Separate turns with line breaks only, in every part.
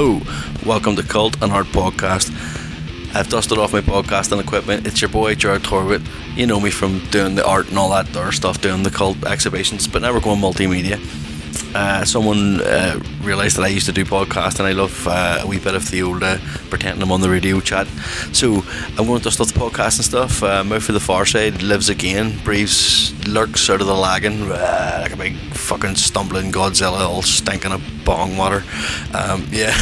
Hello, welcome to Cult and Art Podcast. I've dusted off my podcasting equipment. It's your boy Gerard Torbitt. You know me from doing the art and all that other stuff, doing the cult exhibitions, but now we're going multimedia. Someone realised that I used to do podcasts, and I love a wee bit of the old pretending I'm on the radio chat. So I'm going to dust off the podcast and stuff. Move for the far side, lives again, breathes, lurks out of the lagoon like a big fucking stumbling Godzilla, all stinking of bong water. Yeah,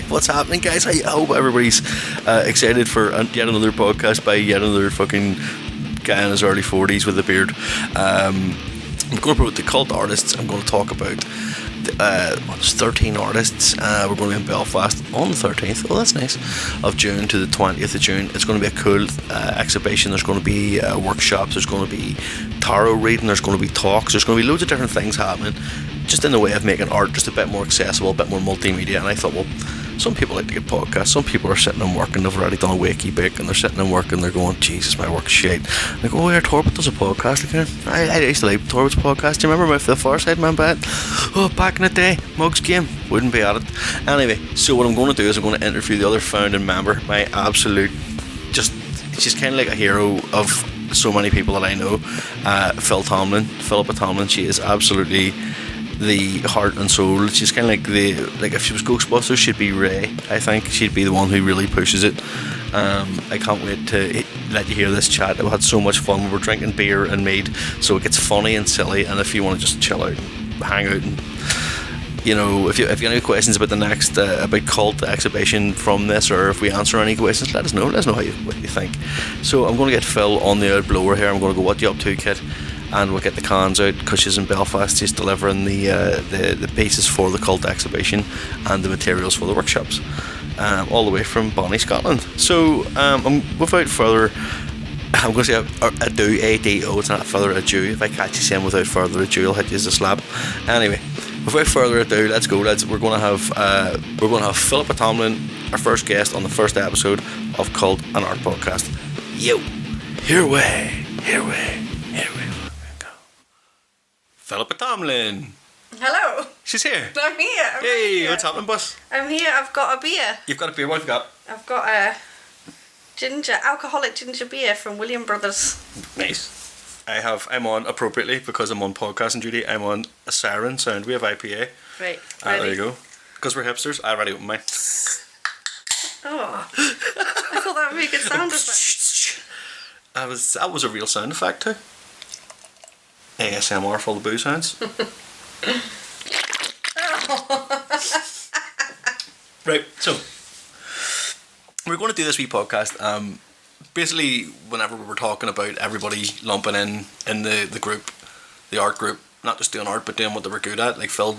what's happening, guys? I hope everybody's excited for yet another podcast by yet another fucking guy in his early 40s with a beard. I'm going to promote the cult artists. I'm going to talk about 13 artists. We're going to be in Belfast on the 13th. Oh, that's nice. Of June to the 20th of June. It's going to be a cool exhibition. There's going to be workshops. There's going to be tarot reading. There's going to be talks. There's going to be loads of different things happening, just in the way of making art just a bit more accessible, a bit more multimedia. And I thought, well, some people like to get podcasts. Some people are sitting and working. They've already done a wakey bake, and they're sitting and working. They're going, Jesus, my work's shit. They go, oh yeah, Torbitt does a podcast again. I used to like Torbitt's podcast. Do you remember the Far Side Man bet? Oh, back in the day, Mugs game. Wouldn't be at it. Anyway, so what I'm going to do is I'm going to interview the other founding member, my absolute, she's kind of like a hero of so many people that I know, Philippa Tomlin. She is absolutely the heart and soul. She's kind of like if she was Ghostbusters, she'd be Ray. I think she'd be the one who really pushes it. I can't wait to let you hear this chat. We had so much fun. We were drinking beer and mead, so it gets funny and silly. And if you want to just chill out, hang out, and you know, if you have any questions about the next about cult exhibition from this, or if we answer any questions, let us know. Let us know what you think. So I'm going to get Phil on the old blower here. I'm going to go, what you up to, kid? And we'll get the cans out because she's in Belfast. She's delivering the pieces for the cult exhibition and the materials for the workshops, all the way from Bonnie, Scotland. So without further, I'm going to say ado, A-D-O. It's not further ado. If I catch you saying without further ado, I'll hit you as a slap. Anyway, without further ado, let's go. We're going to have Philippa Tomlin, our first guest on the first episode of Cult and Art Podcast. Yo, here we. Philippa Tomlin.
Hello.
She's here.
I'm here.
Hey, what's happening, boss?
I'm here. I've got a beer.
You've got a beer. What have you got?
I've got a alcoholic ginger beer from William Brothers.
Nice. I'm on, appropriately, because I'm on podcasting duty, I'm on a siren sound. We have IPA.
Right.
There you go. Because we're hipsters, I already opened mine.
Oh. I thought that would be a good sound effect.
That was a real sound effect too. ASMR for the boo sounds. Right, so we're going to do this wee podcast. Basically, whenever we were talking about everybody lumping in the group, the art group, not just doing art but doing what they were good at, like Phil,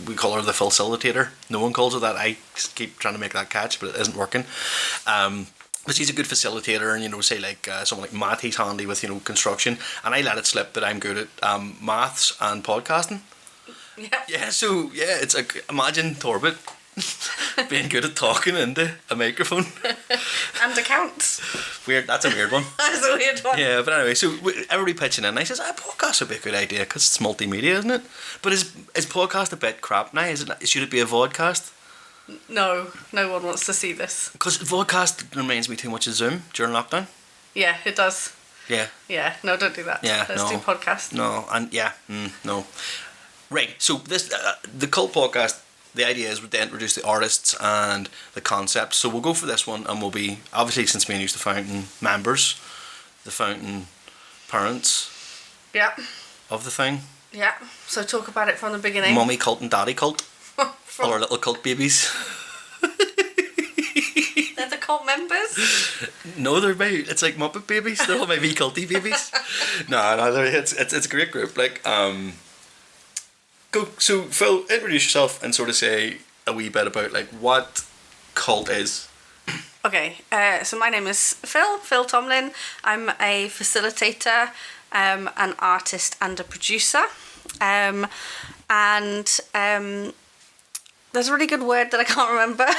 we call her the facilitator. No one calls her that. I keep trying to make that catch, but it isn't working. But she's a good facilitator, and, you know, say like someone like Matt, he's handy with, you know, construction, and I let it slip that I'm good at maths and podcasting. Yeah, so yeah, it's like, imagine Torbitt being good at talking into a microphone.
And accounts.
Weird, that's a weird one.
That's a weird one.
Yeah, but anyway, so everybody pitching in, I says, podcast would be a good idea because it's multimedia, isn't it? But is podcast a bit crap now? Should it be a vodcast?
No one wants to see this.
Because vodcast reminds me too much of Zoom during lockdown.
Yeah, it does.
Yeah.
Yeah, no, don't do that.
Yeah,
Let's do podcast.
No, and yeah, no. Right, so this the Cult podcast, the idea is to introduce the artists and the concepts. So we'll go for this one, and we'll be, obviously, since me and you the founding members, the founding parents.
Yeah.
Of the thing.
Yeah, so talk about it from the beginning.
Mummy cult and daddy cult. All our little cult babies.
They're the cult members?
No, it's like Muppet babies. They're all my wee culty babies. No, it's a great group. Like, go. So Phil, introduce yourself and sort of say a wee bit about like what cult is.
Okay, so my name is Phil Tomlin. I'm a facilitator, an artist and a producer. There's a really good word that I can't remember.
Okay.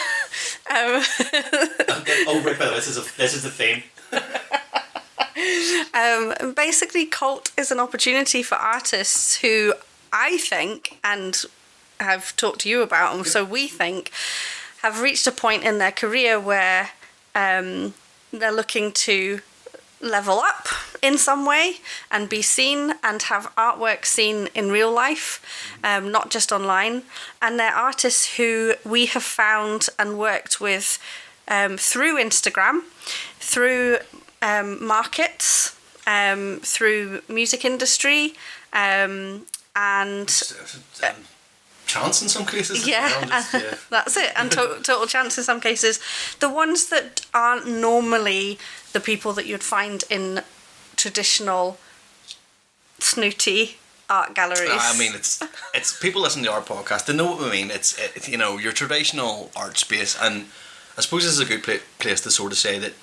Oh, right, by the way, this is the theme.
Basically, Cult is an opportunity for artists who I think, and have talked to you about, and so we think, have reached a point in their career where they're looking to level up in some way and be seen and have artwork seen in real life, not just online. And they're artists who we have found and worked with through Instagram, through markets, through music industry, and
chance in some cases.
That's it. And total chance in some cases. The ones that aren't normally the people that you'd find in traditional snooty art galleries.
I mean, it's people listen to our podcast. They know what we mean. It's your traditional art space, and I suppose this is a good place to sort of say that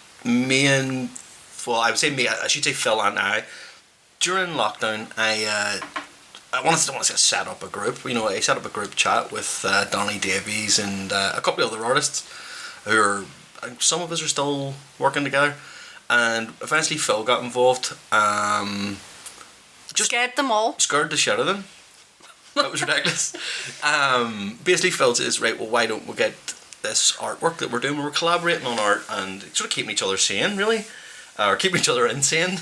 I should say Phil and I, during lockdown, I want to say set up a group. I set up a group chat with Donnie Davies and a couple of other artists who are, some of us are still working together, and eventually Phil got involved.
Just scared them all.
Scared the shit out of them. That was ridiculous. Basically Phil says, right, well, why don't we get this artwork that we're doing, we're collaborating on art and sort of keeping each other sane, really. Or keeping each other insane.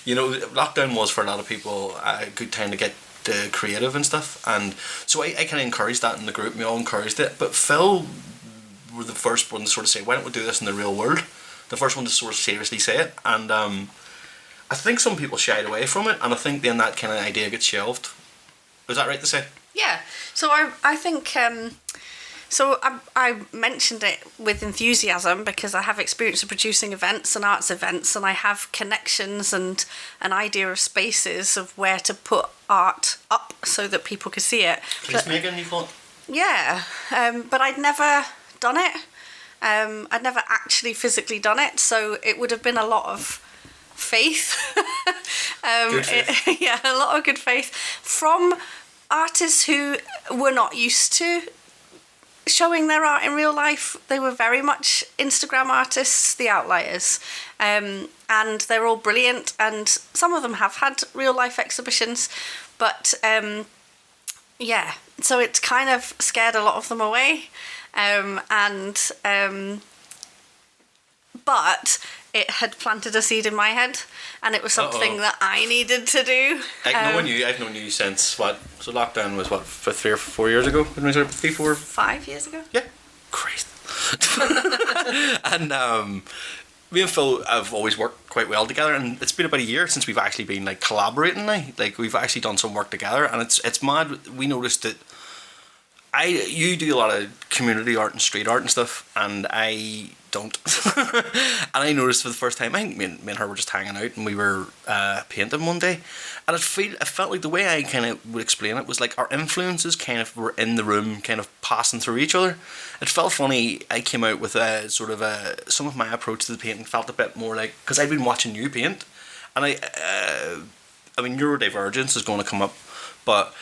Lockdown was for a lot of people a good time to get creative and stuff, and so I kind of encouraged that in the group. We all encouraged it, but Phil were the first one to sort of say, why don't we do this in the real world? The first one to sort of seriously say it, and I think some people shied away from it, and I think then that kind of idea gets shelved. Is that right to say?
Yeah. So I think so I mentioned it with enthusiasm because I have experience of producing events and arts events, and I have connections and an idea of spaces of where to put art up so that people could see it.
Placemaking, you thought?
Yeah, but I'd never done it. I'd never actually physically done it, so it would have been a lot of faith.
Good faith.
A lot of good faith from artists who were not used to showing their art in real life. They were very much Instagram artists, the outliers, and they're all brilliant, and some of them have had real life exhibitions, but so it's kind of scared a lot of them away, but it had planted a seed in my head, and it was something that I needed to do.
I've known you since what? So lockdown was what, for 3 or 4 years ago?
5 years ago.
Yeah, Christ. And me and Phil have always worked quite well together, and it's been about a year since we've actually been like collaborating now. Like we've actually done some work together, and it's mad. We noticed that you do a lot of community art and street art and stuff, and I don't. And I noticed for the first time, I think me and her were just hanging out, and we were painting one day, and I felt like the way I kind of would explain it was like our influences kind of were in the room, kind of passing through each other. It felt funny. I came out with some of my approach to the painting felt a bit more like, because I'd been watching you paint, and I mean neurodivergence is going to come up, but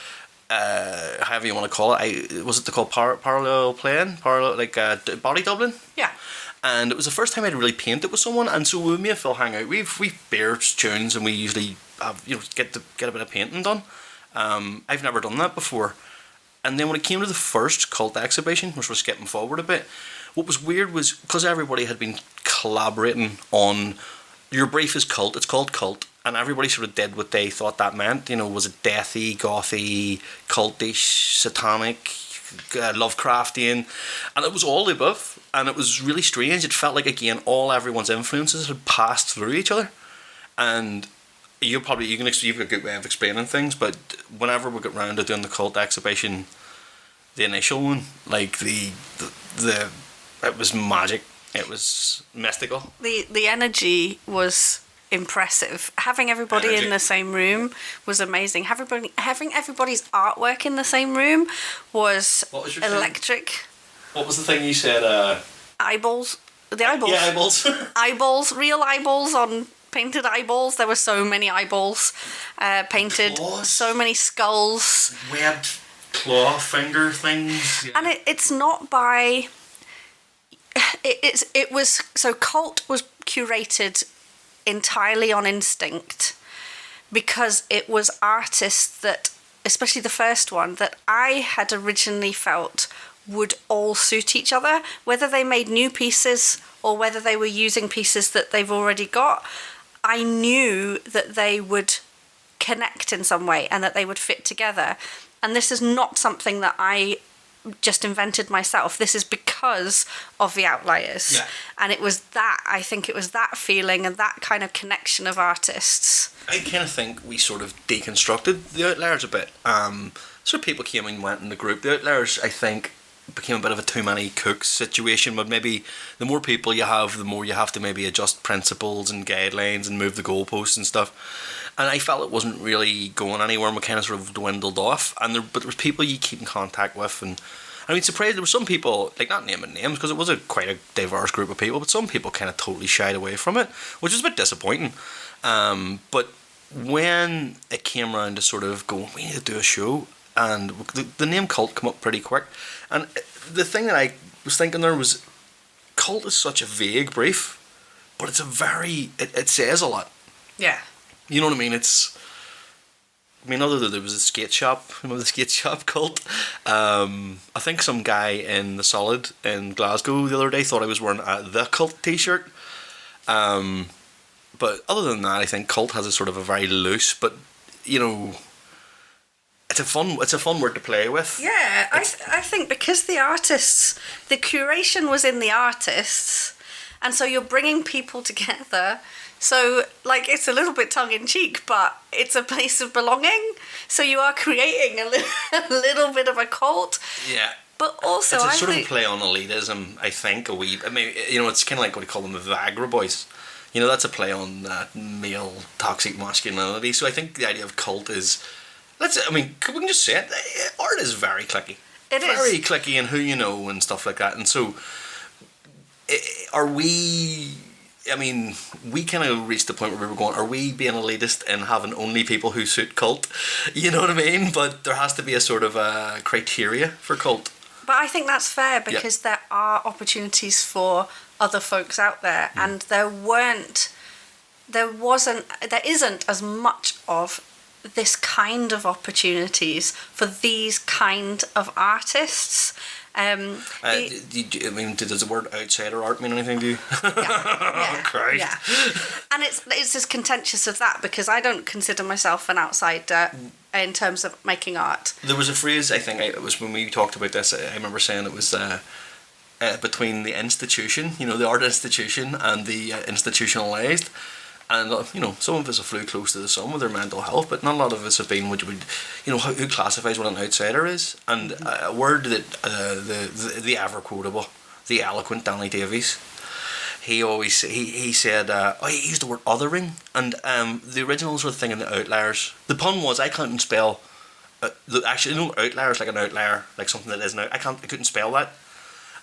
however you want to call it, was it called parallel playing, body doubling?
Yeah.
And it was the first time I'd really painted with someone, and so when me and Phil hang out, we bear tunes, and we usually have, get a bit of painting done. I've never done that before, and then when it came to the first Cult exhibition, which we're skipping forward a bit, what was weird was because everybody had been collaborating on your brief is Cult, it's called Cult, and everybody sort of did what they thought that meant. Was it deathy, gothy, cultish, satanic, Lovecraftian, and it was all the above, and it was really strange. It felt like, again, everyone's influences had passed through each other, and you've got a good way of explaining things, but whenever we got round to doing the Cult exhibition, the initial one, like it was magic. It was mystical. The
energy was impressive. Having everybody in the same room was amazing. Having everybody's artwork in the same room was electric.
Thing? What was the thing you said?
Eyeballs. The eyeballs.
Yeah, eyeballs.
Eyeballs. Real eyeballs on painted eyeballs. There were so many eyeballs painted.
Claws.
So many skulls.
Webbed claw finger things. Yeah.
And it's not by... It was... So Cult was curated entirely on instinct, because it was artists that, especially the first one, that I had originally felt would all suit each other, whether they made new pieces or whether they were using pieces that they've already got. I knew that they would connect in some way and that they would fit together. And this is not something that I just invented myself. This is because of The Outliers.
Yeah.
And I think it was that feeling and that kind of connection of artists.
I kind of think we sort of deconstructed The Outliers a bit. So people came and went in the group. The Outliers, I think, became a bit of a too many cooks situation, but maybe the more people you have, the more you have to maybe adjust principles and guidelines and move the goalposts and stuff. And I felt it wasn't really going anywhere, and we kind of sort of dwindled off. But there was people you keep in contact with, and I mean, surprised there were some people, like, not naming names because it was quite a diverse group of people, but some people kind of totally shied away from it, which was a bit disappointing. But when it came around to sort of go, we need to do a show, and the name Cult came up pretty quick. And the thing that I was thinking there was, Cult is such a vague brief, but it's it says a lot.
Yeah.
You know what I mean? Other than there was a skate shop, the skate shop Cult. I think some guy in the Solid in Glasgow the other day thought I was wearing a The Cult t-shirt. But other than that, I think Cult has a sort of a very loose, but, you know, it's a fun word to play with.
Yeah, I think because the curation was in the artists, and so you're bringing people together. So, like, it's a little bit tongue-in-cheek, but it's a place of belonging. So you are creating a little bit of a cult.
Yeah.
But also,
it's a sort of a play on elitism, I think, it's kind of like what we call them, the Viagra boys. You know, that's a play on male toxic masculinity. So I think the idea of cult is... we can just say it. Art is very cliquey.
It is.
Very cliquey in who you know and stuff like that. And so, are we... we kind of reached the point where we were going, are we being elitist and having only people who suit cult? You know what I mean? But there has to be a sort of a criteria for cult.
But I think that's fair because there are opportunities for other folks out there, and there isn't as much of this kind of opportunities for these kind of artists.
Does the word outsider art mean anything to you?
Yeah.
Christ.
Yeah. And it's as contentious of that because I don't consider myself an outsider in terms of making art.
There was a phrase, I think, it was when we talked about this, I remember saying it was between the institution, the art institution, and the institutionalised. And, some of us have flew close to the sun with their mental health, but not a lot of us have been who classifies what an outsider is. And a word that the ever quotable, the eloquent Danny Davies, he said, he used the word othering. And the original sort of thing in the Outliers, the pun was, I couldn't spell, outliers like an outlier, like something that isn't out. I couldn't spell that.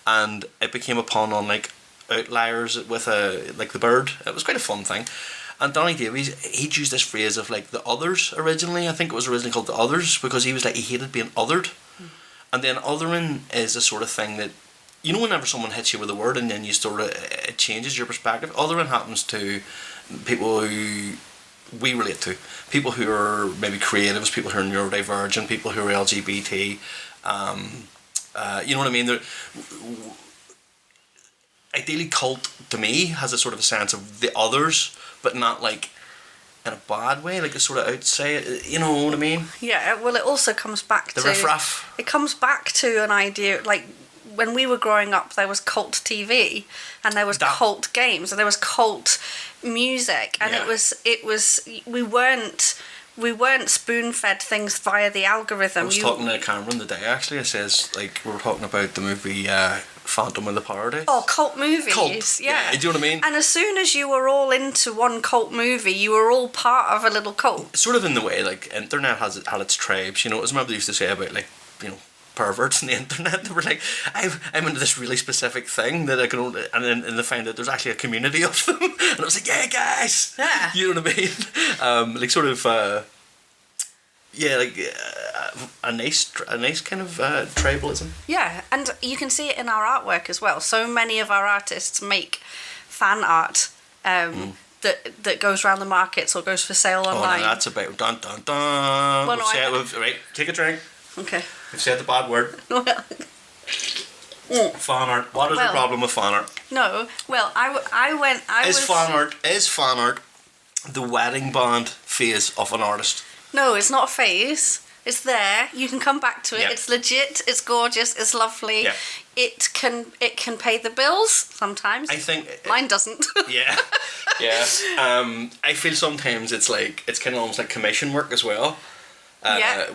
And it became a pun on, like, outliers with the bird. It was quite a fun thing. And Donny Davies, he'd used this phrase of like the others originally. I think it was originally called the others because he was like, he hated being othered. And then othering is a sort of thing that, whenever someone hits you with a word and then you sort of, it changes your perspective. Othering happens to people who we relate to. People who are maybe creatives, people who are neurodivergent, people who are LGBT. You know what I mean? Ideally, cult to me has a sort of a sense of the others, but not like in a bad way, like a sort of outside. You know what I mean?
Yeah. Well, it also comes back to
the riff-raff.
It comes back to an idea like when we were growing up, there was cult TV, and there was cult games, and there was cult music, and it was we weren't spoon-fed things via the algorithm.
I was talking to Cameron the day, actually. It says, like, we were talking about the movie Phantom of the Paradise.
Oh, cult movies.
Cult.
Yeah.
Do you know what I mean?
And as soon as you were all into one cult movie, you were all part of a little cult.
Sort of in the way, like, internet had its tribes. As my mother used to say about, like, perverts on the internet. They were like, I'm into this really specific thing that I can only, and then they find out there's actually a community of them. And I was like, yeah, guys.
Yeah.
You know what I mean? Like, sort of... a nice kind of tribalism.
Yeah, and you can see it in our artwork as well. So many of our artists make fan art that goes around the markets or goes for sale online.
Oh, no, that's about dun dun dun.
Well,
right, take a drink.
Okay.
We've said the bad word.
Well.
Fan art. What is the problem with fan art?
No. Well,
Is fan art the wedding band phase of an artist?
No, it's not a phase. It's there. You can come back to it.
Yeah.
It's legit. It's gorgeous. It's lovely.
Yeah.
It can pay the bills sometimes.
I think
mine doesn't.
Yeah, yeah. I feel sometimes it's kind of almost like commission work as well.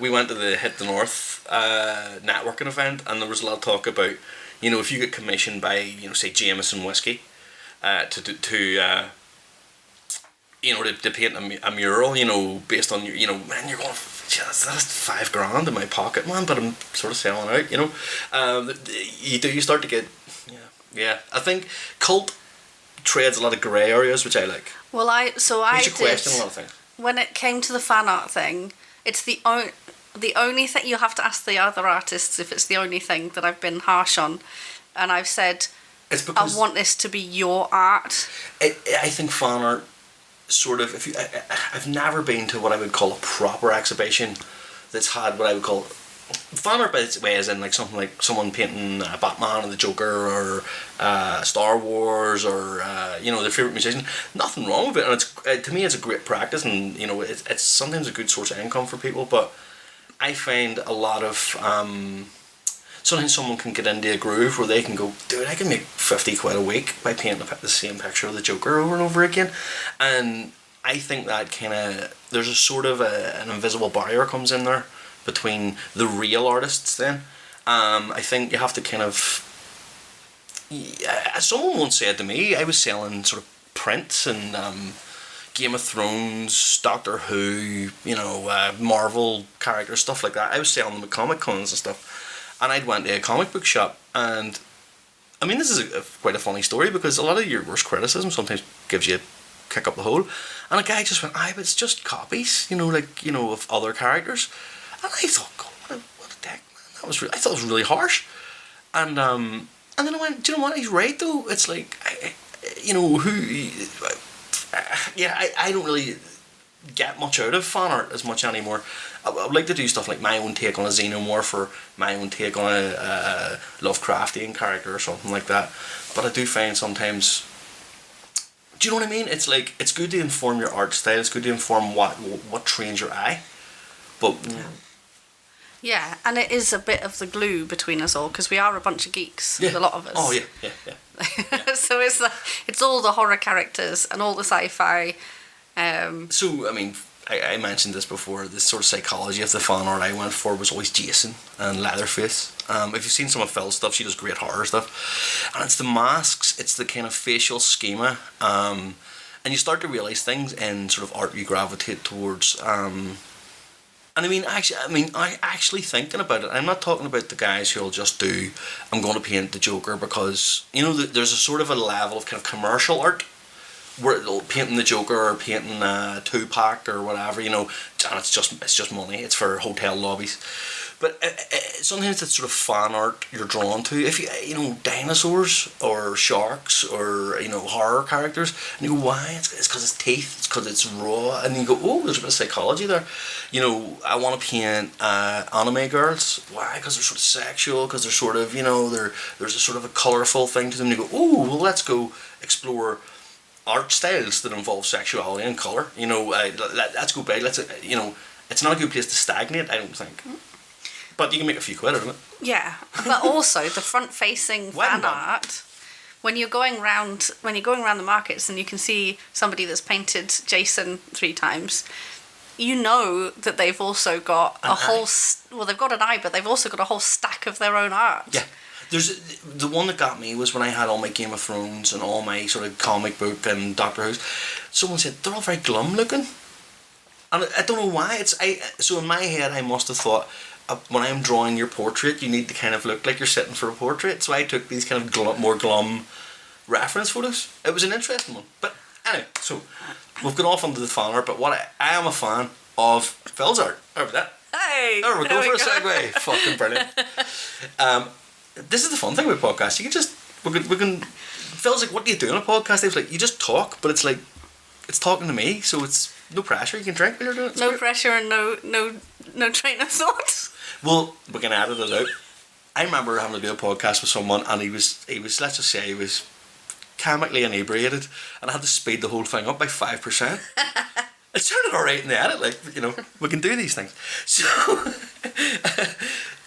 We went to the Hit the North networking event, and there was a lot of talk about, if you get commissioned by, say Jameson whiskey, to paint a mural, based on your, man, you're going, that's $5,000 in my pocket, man, but I'm sort of selling out, you start to get, yeah. I think Cult trades a lot of grey areas, which I like.
Well, I
question a lot of things.
When it came to the fan art thing, it's the only thing. You have to ask the other artists if it's the only thing that I've been harsh on, and I've said, it's because I want this to be your art.
I think fan art sort of, I've never been to what I would call a proper exhibition that's had what I would call fan art by its way, as in like something like someone painting Batman and the Joker, or Star Wars, or their favourite musician. Nothing wrong with it, and it's to me it's a great practice, and it's sometimes a good source of income for people. But I find a lot of sometimes someone can get into a groove where they can go, dude, I can make 50 quid a week by painting the same picture of the Joker over and over again. And I think that there's a sort of an invisible barrier comes in there between the real artists then. I think you have to someone once said to me, I was selling sort of prints and Game of Thrones, Doctor Who, Marvel characters, stuff like that. I was selling them at Comic Cons and stuff. And I'd went to a comic book shop, and I mean, this is quite a funny story, because a lot of your worst criticism sometimes gives you a kick up the hole. And a guy just went, but it's just copies, of other characters. And I thought, God, what a dick, man. I thought it was really harsh. And then I went, do you know what? He's right, though. It's like, I don't really get much out of fan art as much anymore. I would like to do stuff like my own take on a xenomorph, or my own take on a Lovecraftian character or something like that. But I do find sometimes, do you know what I mean? It's like, it's good to inform your art style. It's good to inform what trains your eye. But
yeah, and it is a bit of the glue between us all, because we are a bunch of geeks, a lot of us.
Oh, yeah.
So it's all the horror characters and all the sci-fi.
So, I mean, I mentioned this before, this sort of psychology of the fan art I went for was always Jason and Leatherface. If you've seen some of Phil's stuff, she does great horror stuff. And it's the masks, it's the kind of facial schema, and you start to realise things in sort of art you gravitate towards. And I actually thinking about it, I'm not talking about the guys who'll just do, I'm going to paint the Joker because, there's a sort of a level of kind of commercial art where painting the Joker or painting Tupac or whatever, and it's just money. It's for hotel lobbies. But sometimes it's sort of fan art you're drawn to. If you dinosaurs or sharks or horror characters, and you go, why? It's because it's teeth. It's because it's raw, and you go, oh, there's a bit of psychology there. I want to paint anime girls. Why? Because they're sort of sexual. Because they're sort of there's a sort of a colourful thing to them. And you go, oh, well, let's go explore art styles that involve sexuality and colour. Let's go big. It's not a good place to stagnate, I don't think. But you can make a few quid out of it. Yeah,
but also the front-facing fan art. When you're going around the markets and you can see somebody that's painted Jason 3 times, you know that they've also got they've got an eye, but they've also got a whole stack of their own art.
Yeah. There's the one that got me was when I had all my Game of Thrones and all my sort of comic book and Doctor Who's. Someone said they're all very glum looking, and I don't know why. So in my head I must have thought, when I'm drawing your portrait, you need to kind of look like you're sitting for a portrait. So I took these kind of more glum reference photos. It was an interesting one. But anyway, so we've gone off onto the fan art. But what I am a fan of Phil's art. Over that.
Hey,
there we go for a segue. Fucking brilliant. This is the fun thing with podcasts. You can just we can. Phil's like, what do you do on a podcast? I was like, you just talk, but it's like it's talking to me, so it's no pressure. You can drink when you're doing it.
No pressure and no train of thought.
Well, we can edit it out. I remember having to do a podcast with someone, and he was let's just say he was chemically inebriated, and I had to speed the whole thing up by 5%. It sounded alright in the edit, like, you know, we can do these things. So,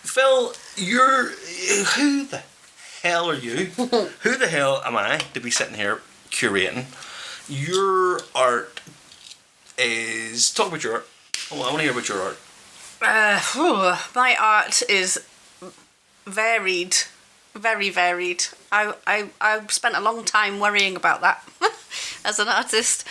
Phil, who the hell are you? Who the hell am I to be sitting here curating? Your art is... Talk about your art. Oh, I want to hear about your art.
My art is varied. Very varied. I spent a long time worrying about that as an artist.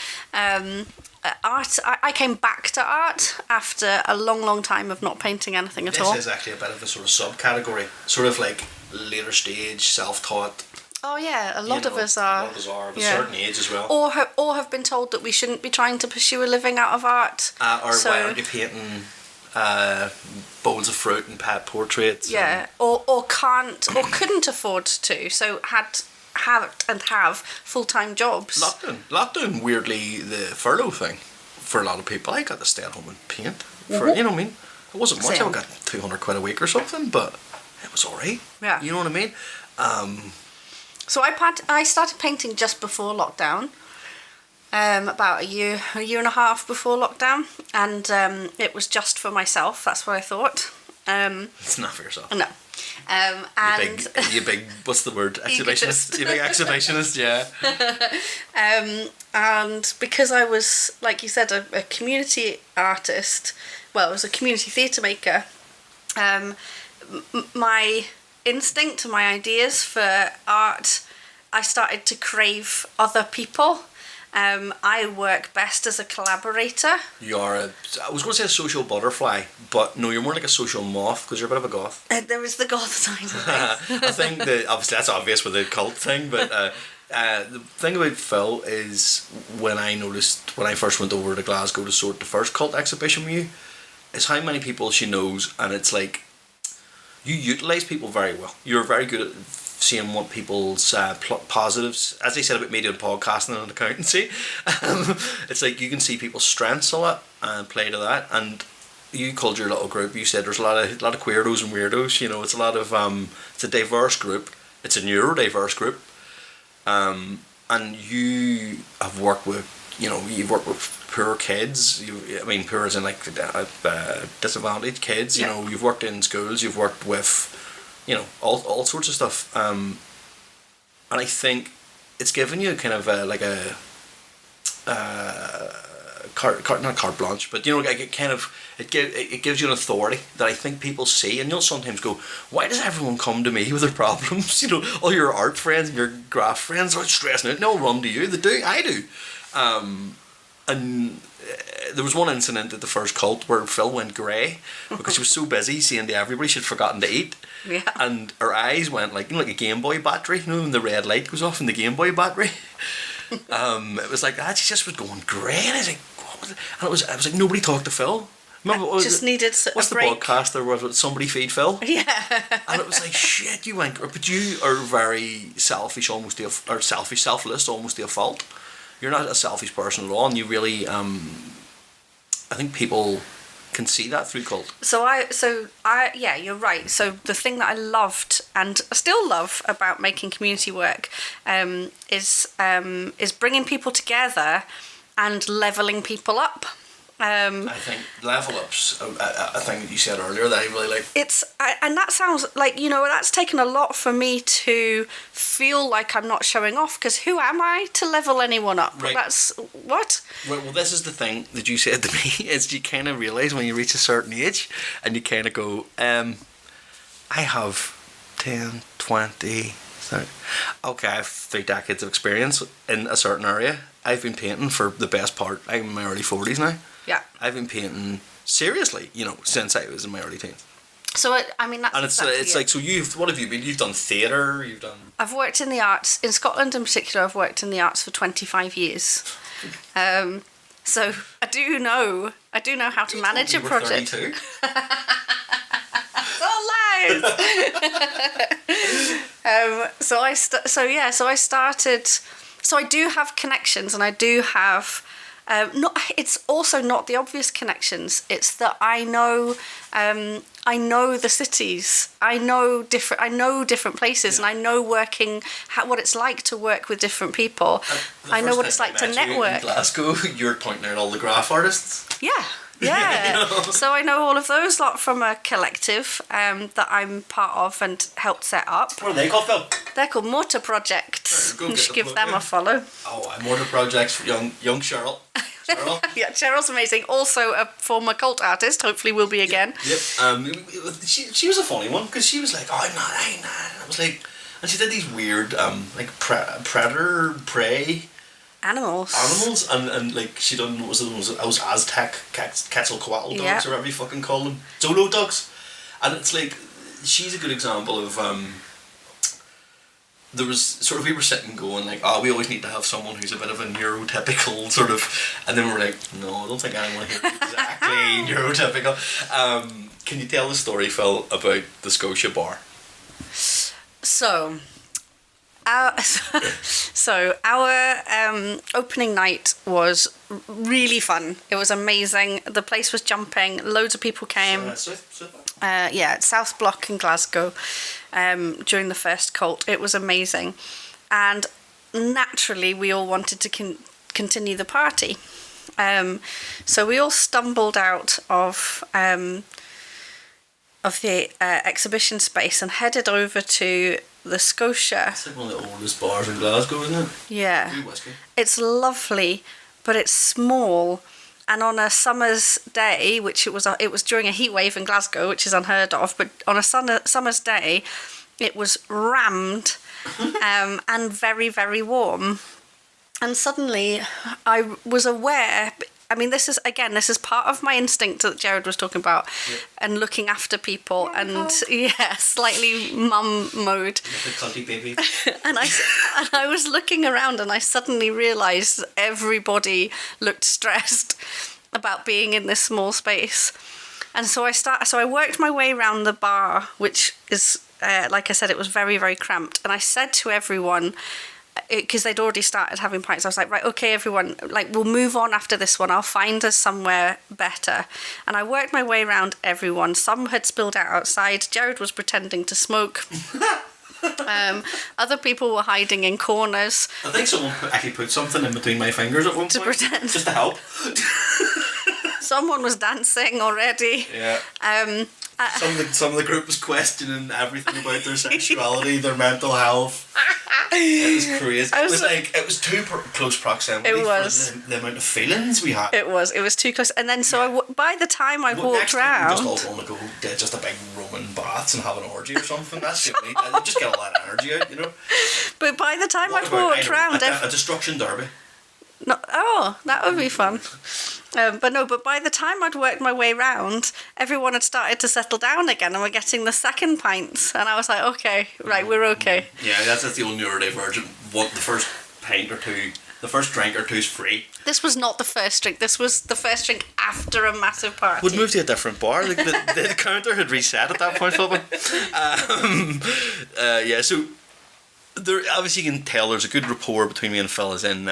Art. I came back to art after a long time of not painting anything at all.
This is actually a bit of a sort of subcategory, sort of like later stage, self-taught.
Oh yeah, a lot of us are.
A lot of us are of a certain age as well.
Or have been told that we shouldn't be trying to pursue a living out of art.
Why aren't you painting bowls of fruit and pet portraits?
Yeah, or can't or couldn't afford to, so have full-time jobs.
Lockdown, weirdly, the furlough thing for a lot of people. I got to stay at home and paint. For you know what I mean? It wasn't much.
Same.
I got £200 a week or something, but it was alright.
Yeah.
You know what I mean?
So I started painting just before lockdown. About a year and a half before lockdown, and it was just for myself. That's what I thought.
It's not for yourself.
No. And
you big what's the word? Exhibitionist. You big exhibitionist, yeah.
And because I was, like you said, a community artist, well, I was a community theatre maker, my instinct, my ideas for art, I started to crave other people. I work best as a collaborator.
I was going to say a social butterfly, but no, you're more like a social moth because you're a bit of a goth.
There is the goth side of things.
I think that obviously that's obvious with the cult thing, but the thing about Phil is when I first went over to Glasgow to sort the first cult exhibition with you, is how many people she knows, and it's like you utilise people very well. You're very good at seeing what people's positives, as they said about me doing podcasting and accountancy, it's like you can see people's strengths a lot and play to that. And you called your little group, you said there's a lot of queerdos and weirdos, you know, it's a lot of it's a diverse group, it's a neurodiverse group, and you have worked with, you know, you've worked with poor kids. Poor as in like disadvantaged kids. You know, you've worked in schools. You've worked with, you know, all sorts of stuff. And I think it's given you kind of not carte blanche, but you know, like it gives you an authority that I think people see, and you'll sometimes go, why does everyone come to me with their problems? You know, all your art friends and your graph friends are stressing out, and they'll run to you. They do, I do. And there was one incident at the first cult where Phil went grey because she was so busy saying to everybody she'd forgotten to eat.
Yeah. And
her eyes went like, you know, like a Game Boy battery, you know, when the red light goes off in the Game Boy battery. It was like that. She just was going grey, and I was like, what was it? And I was like, nobody talked to Phil. Remember, what
just needed a
what's
break.
The podcast there was? Somebody feed Phil.
Yeah.
And it was like, shit, you went, but you are very selfish, selfless, almost to a fault. You're not a selfish person at all, and you really, I think people can see that through cult. Yeah, you're right. So the thing that I loved and still love about making community work is bringing people together and leveling people up. I think level up's a thing that you said earlier that I really like.
And that sounds like, you know, that's taken a lot for me to feel like I'm not showing off, because who am I to level anyone up?
Right.
That's what?
Right, well, this is the thing that you said to me, is you kind of realise when you reach a certain age and you kind of go, I have 10, 20, 30. Okay, I have 3 decades of experience in a certain area. I've been painting for the best part, I'm in my early 40s now.
Yeah.
I've been painting seriously, you know, since I was in my early teens.
So that's
and it's like, so what have you been? You've done theatre.
I've worked in the arts in Scotland in particular. I've worked in the arts for 25 years. So I do know how to manage a project.
32.
It's all lies. So I started. So I do have connections, and I do have It's also not the obvious connections. It's that I know the cities. I know different places, and I know what it's like to work with different people. I know what it's like to network.
In Glasgow, you're pointing out all the graph artists.
Yeah. Yeah, so I know all of those lot from a collective that I'm part of and helped set up.
What are they called, Phil?
They're called Mortar Projects.
Go
You should give them a follow.
Oh, Mortar Projects, young Cheryl.
Yeah, Cheryl's amazing. Also a former cult artist. Hopefully will be again.
Yep. She was a funny one because she was like, "Oh, I'm not." And I was like, and she did these weird like predator prey.
Animals
and like she done what was it? I was Aztec Quetzalcoatl dogs
Yeah.
or whatever you fucking call them, Zolo dogs, and it's like she's a good example of there was sort of we were sitting going like, we always need to have someone who's a bit of a neurotypical sort of, and then we were like, no, I don't think anyone here is exactly neurotypical. Can you tell the story, Phil, about the Scotia bar?
So our opening night was really fun. It was amazing. The place was jumping. Loads of people came. South Block in Glasgow during the first Cult. It was amazing. And naturally, we all wanted to continue the party. So we all stumbled out of the exhibition space and headed over to the Scotia.
It's like one of the oldest bars in Glasgow, isn't it?
Yeah.
Good whiskey.
It's lovely, but it's small. And on a summer's day, which it was during a heat wave in Glasgow, which is unheard of, but on a summer's day, it was rammed and very, very warm. And suddenly I was aware, I mean, this is part of my instinct that Gerard was talking about, and looking after people, and slightly mum mode.
The cunty baby.
and I was looking around, and I suddenly realised that everybody looked stressed about being in this small space, and so I worked my way around the bar, which is like I said, it was very, very cramped, and I said to everyone, because they'd already started having pints, I was like, right, okay, everyone, like, we'll move on after this one. I'll find us somewhere better. And I worked my way around everyone. Some had spilled out outside. Gerard was pretending to smoke. Other people were hiding in corners.
I think someone actually put something in between my fingers at one point.
To pretend.
Just to help.
Someone was dancing already.
Yeah. Some of the group was questioning everything about their sexuality, their mental health. It was crazy. It was too close proximity.
It was.
For the amount of feelings we had.
It was too close. And then by the time I walked round,
we just all want to go get just a big Roman baths and have an orgy or something. That's the only. Just get a lot of energy out, you know.
But by the time I'd walked round,
a destruction derby.
No, that would be fun. But by the time I'd worked my way round, everyone had started to settle down again, and we're getting the second pints, and I was like, okay, right, we're okay.
Yeah, that's the only early version. What the first pint or two, the first drink or two is free. This
was not the first drink. This was the first drink after a massive party.
We'd moved to a different bar. The counter had reset at that point, Philippa. So there obviously you can tell there's a good rapport between me and Phil. As in,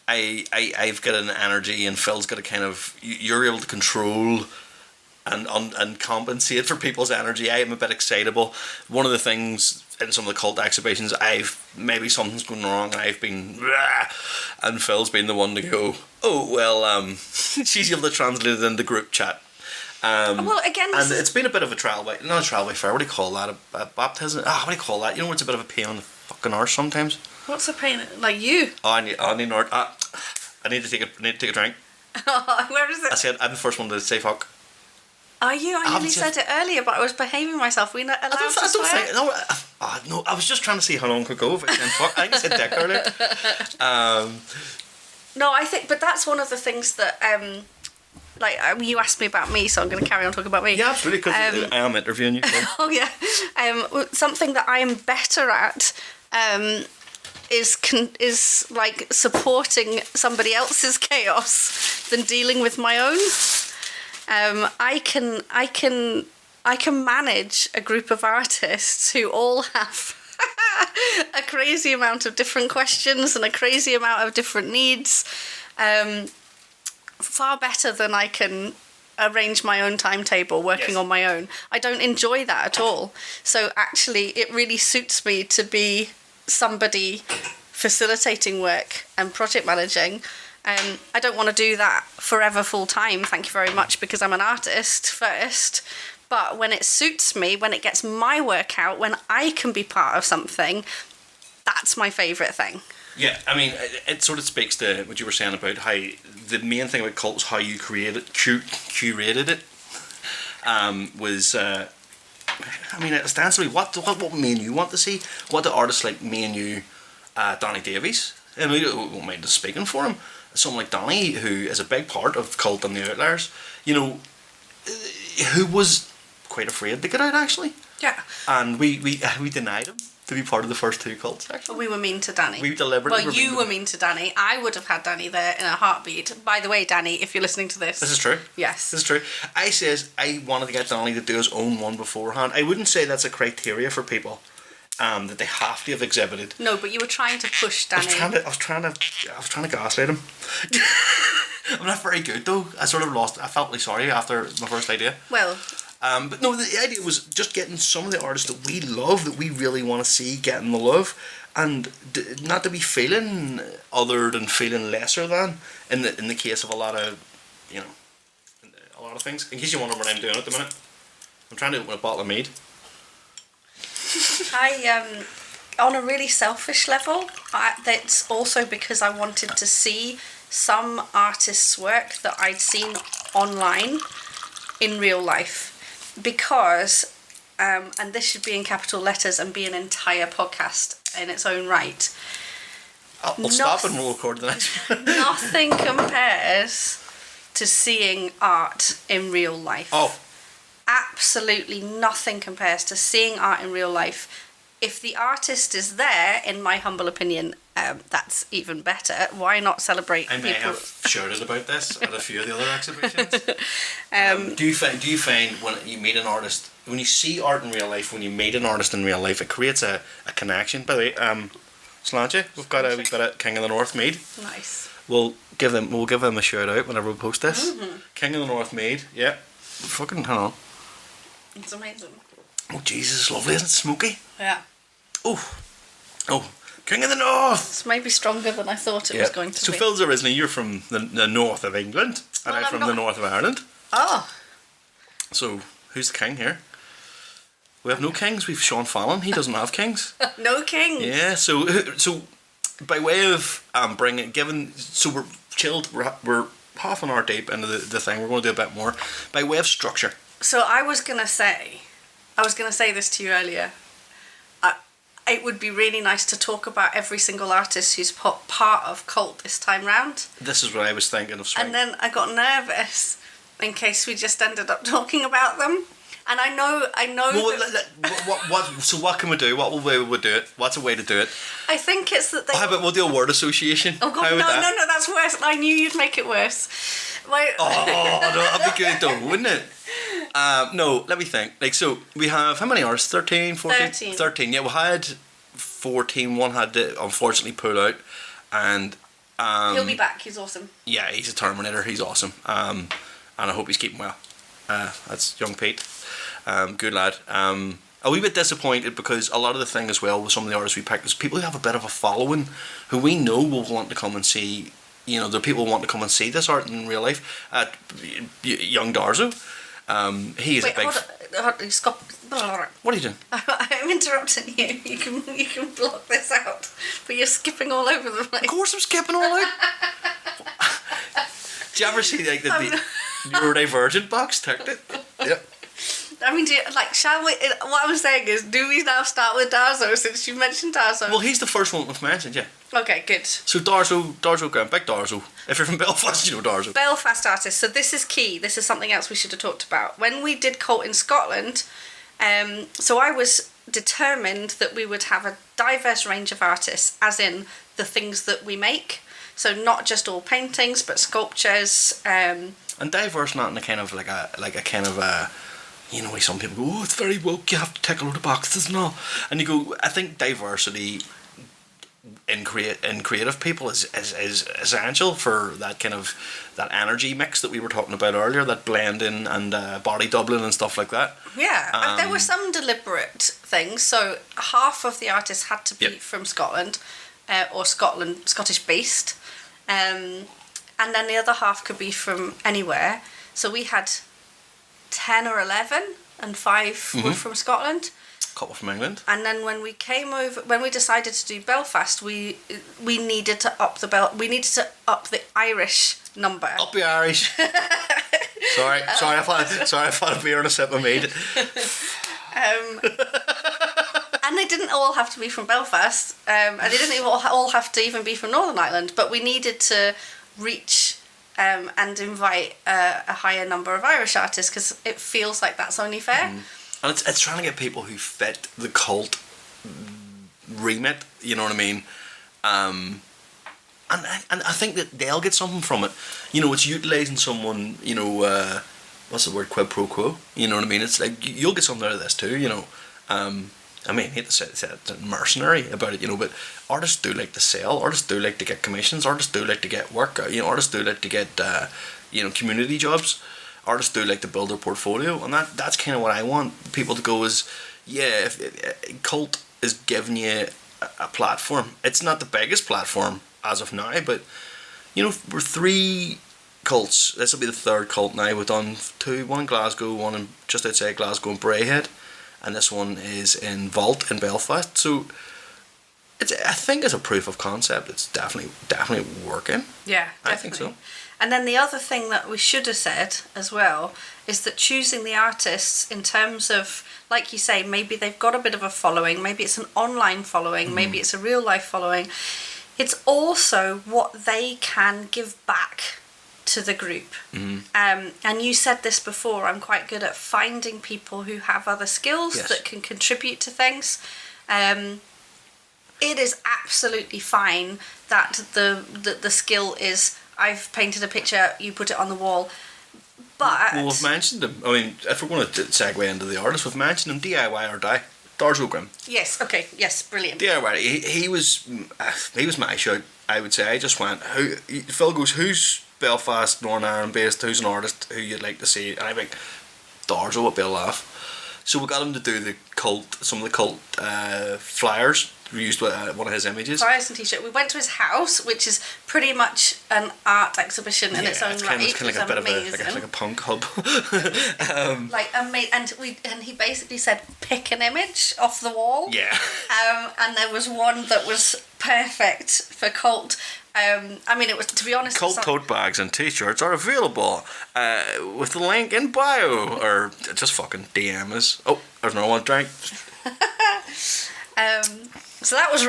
I've got an energy, and Phil's got a kind of, you're able to control and compensate for people's energy. I am a bit excitable. One of the things in some of the Cult exhibitions, maybe something's going wrong, and I've been, and Phil's been the one to go, oh well, she's able to translate it into group chat.
Well, again,
and it's been a bit of a trial by fire. What do you call that? A baptism? What do you call that? You know, it's a bit of a pain on the fucking arse sometimes.
What's a pain? Like you?
Oh, I need to take a drink.
Where is it?
I said I'm the first one to say fuck.
Are you? I nearly said it earlier, but I was behaving myself. We're not allowed to swear?
No, I was just trying to see how long it could go if I said fuck. I think I said dick earlier.
No, I think, but that's one of the things that, you asked me about me, so I'm going to carry on talking about me.
Yeah, absolutely, because I am interviewing you. So.
Oh, yeah. Something that I am better at is like supporting somebody else's chaos than dealing with my own. I can manage a group of artists who all have a crazy amount of different questions and a crazy amount of different needs. far better than I can arrange my own timetable working on my own. I don't enjoy that at all. So actually it really suits me to be somebody facilitating work and project managing. I don't want to do that forever full time, thank you very much, because I'm an artist first. But when it suits me, when it gets my work out, when I can be part of something, that's my favourite thing.
Yeah, I mean, it sort of speaks to what you were saying about how the main thing about Cult was how you curated it. I mean, ostensibly, what me and you want to see, what the artists like me and you, Danny Davies, and we won't mind just speaking for him, someone like Danny, who is a big part of Cult and the Outliers, you know, who was quite afraid to get out, actually.
Yeah.
And we denied him to be part of the first two cults, actually.
We were mean to Danny.
We deliberately
were mean to Danny. I would have had Danny there in a heartbeat. By the way, Danny, if you're listening to this.
This is true.
Yes.
This is true. I wanted to get Danny to do his own one beforehand. I wouldn't say that's a criteria for people, that they have to have exhibited.
No, but you were trying to push Danny.
I was trying to gaslight him. I'm not very good though. I sort of lost. I felt really sorry after my first idea.
Well.
But no, the idea was just getting some of the artists that we love, that we really want to see getting the love, and not to be feeling other than feeling lesser than in the case of a lot of, you know, a lot of things. In case you wonder what I'm doing at the minute, I'm trying to open a bottle of mead.
On a really selfish level, that's also because I wanted to see some artists' work that I'd seen online in real life. Because, and this should be in capital letters and be an entire podcast in its own right.
I'll stop and we'll record the next one.
Nothing compares to seeing art in real life.
Oh.
Absolutely nothing compares to seeing art in real life. If the artist is there, in my humble opinion, that's even better. Why not celebrate
I may
people?
have shouted about this at a few of the other exhibitions. Do you find when you meet an artist, when you see art in real life, when you meet an artist in real life, it creates a connection? By the way, Sláinte, we've got a King of the North mead.
Nice.
We'll give them a shout out whenever we post this.
Mm-hmm.
King of the North mead. Yeah. Fucking hang on.
It's amazing.
Oh Jesus, it's lovely, isn't it? Smoky.
Yeah.
Oh, King of the North!
It's maybe stronger than I thought it was going to
be. So
Phil's
originally, you're from the north of England, and I'm from the north of Ireland.
Oh.
So, who's the king here? We have no kings, we've Sean Fallon, he doesn't have kings.
No kings!
Yeah, so by way of we're chilled, we're half an hour deep into the thing, we're going to do a bit more. By way of structure.
So I was going to say this to you earlier. It would be really nice to talk about every single artist who's part of Cult this time round.
This is what I was thinking of.
And then I got nervous in case we just ended up talking about them. And I know.
Well, so what can we do? What way would we do it? What's a way to do it?
I think it's that they.
How about we'll do a word association?
Oh God, no, that's worse. I knew you'd make it worse.
Oh no, that'd be good though, wouldn't it? No, let me think. So we have how many artists? 13, 14? 13. Yeah, we had 14. One had to unfortunately pull out, and
he'll be back. He's awesome.
Yeah, he's a Terminator. He's awesome. And I hope he's keeping well. That's young Pete. Good lad. A wee bit disappointed because a lot of the thing as well with some of the artists we picked is people who have a bit of a following, who we know will want to come and see. You know, the people who want to come and see this art in real life. Young Darzo. He is a big.
Stop.
What are you doing?
I'm interrupting you. You can block this out, but you're skipping all over the place.
Of course, I'm skipping all out. Do you ever see the neurodivergent box? Ticked it. Yep.
I mean, shall we? What I'm saying is, do we now start with Darzo since you mentioned Darzo?
Well, he's the first one we've mentioned, yeah.
Okay, good.
So Darzo Grant, big Darzo. If you're from Belfast, you know Darzo.
Belfast artist. So this is key. This is something else we should have talked about. When we did Cult in Scotland, so I was determined that we would have a diverse range of artists, as in the things that we make. So not just all paintings, but sculptures. And
diverse, not in a kind of like a kind of a. You know, some people go, oh, it's very woke, you have to tick a load of boxes and all. And you go, I think diversity in creative people is essential for that kind of that energy mix that we were talking about earlier, that blending and body doubling and stuff like that.
Yeah, and there were some deliberate things. So half of the artists had to be from Scotland, or Scottish based, and then the other half could be from anywhere. So we had 10 or 11, and 5 were from Scotland.
Couple from England.
And then when we decided to do Belfast, we needed to up the Irish number.
Up the Irish. sorry, I've had a beer and a sip of mead.
And they didn't all have to be from Belfast, and they didn't even all have to even be from Northern Ireland. But we needed to reach and invite a higher number of Irish artists, because it feels like that's only fair.
And it's trying to get people who fit the cult remit, you know what I mean? And I think that they'll get something from it. You know, it's utilising someone, you know, what's the word, quid pro quo, you know what I mean? It's like, you'll get something out of this too, you know. I mean, I hate to say it's mercenary about it, you know, but artists do like to sell, artists do like to get commissions, artists do like to get work, you know, artists do like to get, you know, community jobs. Artists do like to build their portfolio, and that's kind of what I want people to go is, yeah, if Cult is giving you a platform. It's not the biggest platform as of now, but, you know, we're 3 cults. This will be the 3rd cult now. We've done 2, one in Glasgow, one in just outside Glasgow in Braehead, and this one is in Vault in Belfast. So I think it's a proof of concept. It's definitely working.
Yeah, definitely.
I think so.
And then the other thing that we should have said as well is that choosing the artists in terms of, like you say, maybe they've got a bit of a following, maybe it's an online following, maybe it's a real life following. It's also what they can give back to the group. And you said this before, I'm quite good at finding people who have other skills that can contribute to things. It is absolutely fine that the skill is, I've painted a picture, you put it on the wall. But
well, we've mentioned them. I mean, if we're going to segue into the artist, we've mentioned them. DIY or die. Darzo Grimm.
Yes. Okay. Yes. Brilliant.
DIY. He was my shout. I would say. I just went. Phil goes, who's Belfast, Northern Ireland based? Who's an artist who you'd like to see? And I think Darzo would be a laugh. So we got him to do some of the cult flyers. We used one of his images.
Flyers and t-shirt. We went to his house, which is pretty much an art exhibition in its own right.
It's kind of like a bit of like a punk hub.
And he basically said, pick an image off the wall.
Yeah.
And there was one that was perfect for cult. I mean, it was, to be honest,
Cult tote bags and t-shirts are available with the link in bio, or just fucking DM us. Oh, there's no one drink.
So that was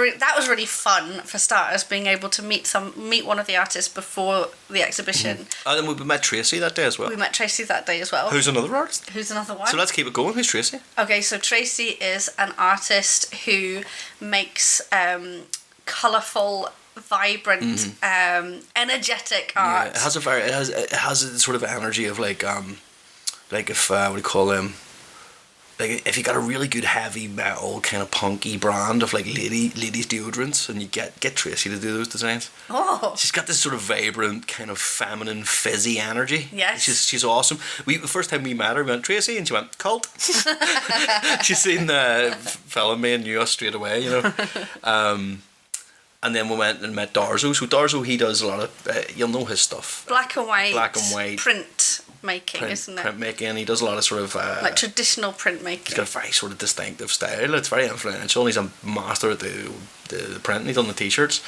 really fun for starters, being able to meet one of the artists before the exhibition.
And then we met Tracy that day as well.
Who's another artist? Who's another one?
So let's keep it going. Who's Tracy?
Okay, so Tracy is an artist who makes colourful, vibrant, energetic art.
Yeah, it has a sort of energy of like if what do you call them? Like if you got a really good heavy metal kind of punky brand of like ladies deodorants, and you get Tracy to do those designs.
Oh,
she's got this sort of vibrant kind of feminine fizzy energy.
Yes,
she's awesome. The first time we met her, we went Tracy, and she went Cult. She's seen Phil and me and knew us straight away, you know. And then we went and met Darzo. So Darzo, he does a lot of you'll know his stuff.
Black and white print making, isn't it?
Printmaking. He does a lot of sort of
like traditional printmaking.
He's got a very sort of distinctive style. It's very influential, and he's a master at the print. He's done the t-shirts.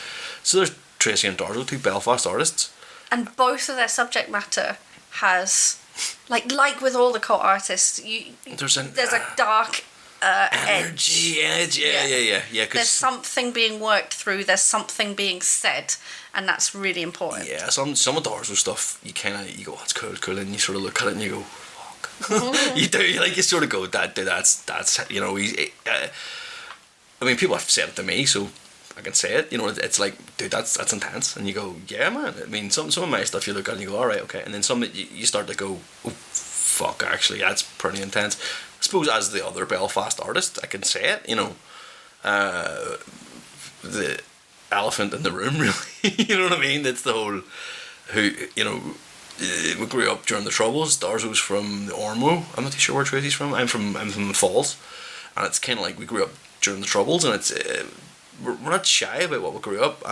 So there's Tracy and Darzo, 2 Belfast artists, and
both of their subject matter has like with all the cult artists, there's a dark
energy, yeah.
There's something being worked through. There's something being said, and that's really important.
Yeah, some of Darzo stuff, you go, that's cool, and you sort of look at it and you go, fuck. You do, you sort of go, that's you know, I mean, people have said it to me, so I can say it. You know, it's like, dude, that's intense, and you go, yeah, man. I mean, some of my stuff you look at and you go, all right, okay, and then some you start to go, oh, fuck, actually, that's pretty intense. I suppose as the other Belfast artist, I can say it, you know, elephant in the room, really. You know what I mean? It's the whole, we grew up during the Troubles. Darzo's from the Ormo. I'm not too sure where Tracy's from. I'm from the Falls. And it's kind of like we grew up during the Troubles, and it's we're not shy about what we grew up.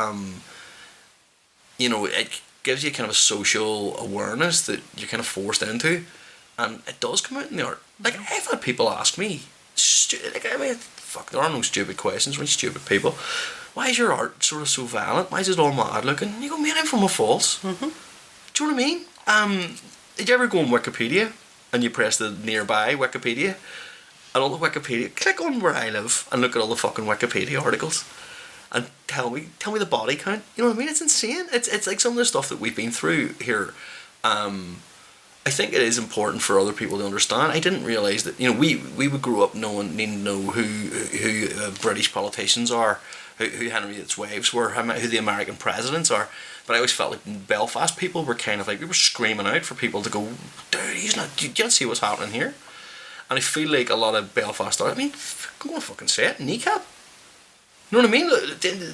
It gives you kind of a social awareness that you're kind of forced into, and it does come out in the art. Like, I've had people ask me, there are no stupid questions, we're stupid people. Why is your art sort of so violent? Why is it all mad looking? And you go, man, I'm from a falls. Mm-hmm. Do you know what I mean? Did you ever go on Wikipedia and you press the nearby Wikipedia? And all the Wikipedia, click on where I live and look at all the fucking Wikipedia articles and tell me the body count. You know what I mean? It's insane. It's like some of the stuff that we've been through here. I think it is important for other people to understand. I didn't realise that, we would grow up needing to know who British politicians are, who Henry VIII's wives were, who the American presidents are. But I always felt like in Belfast people were kind of like, we were screaming out for people to go, dude, do you not see what's happening here? And I feel like a lot of Belfast are, I'm going to fucking say it, kneecap. You know what I mean?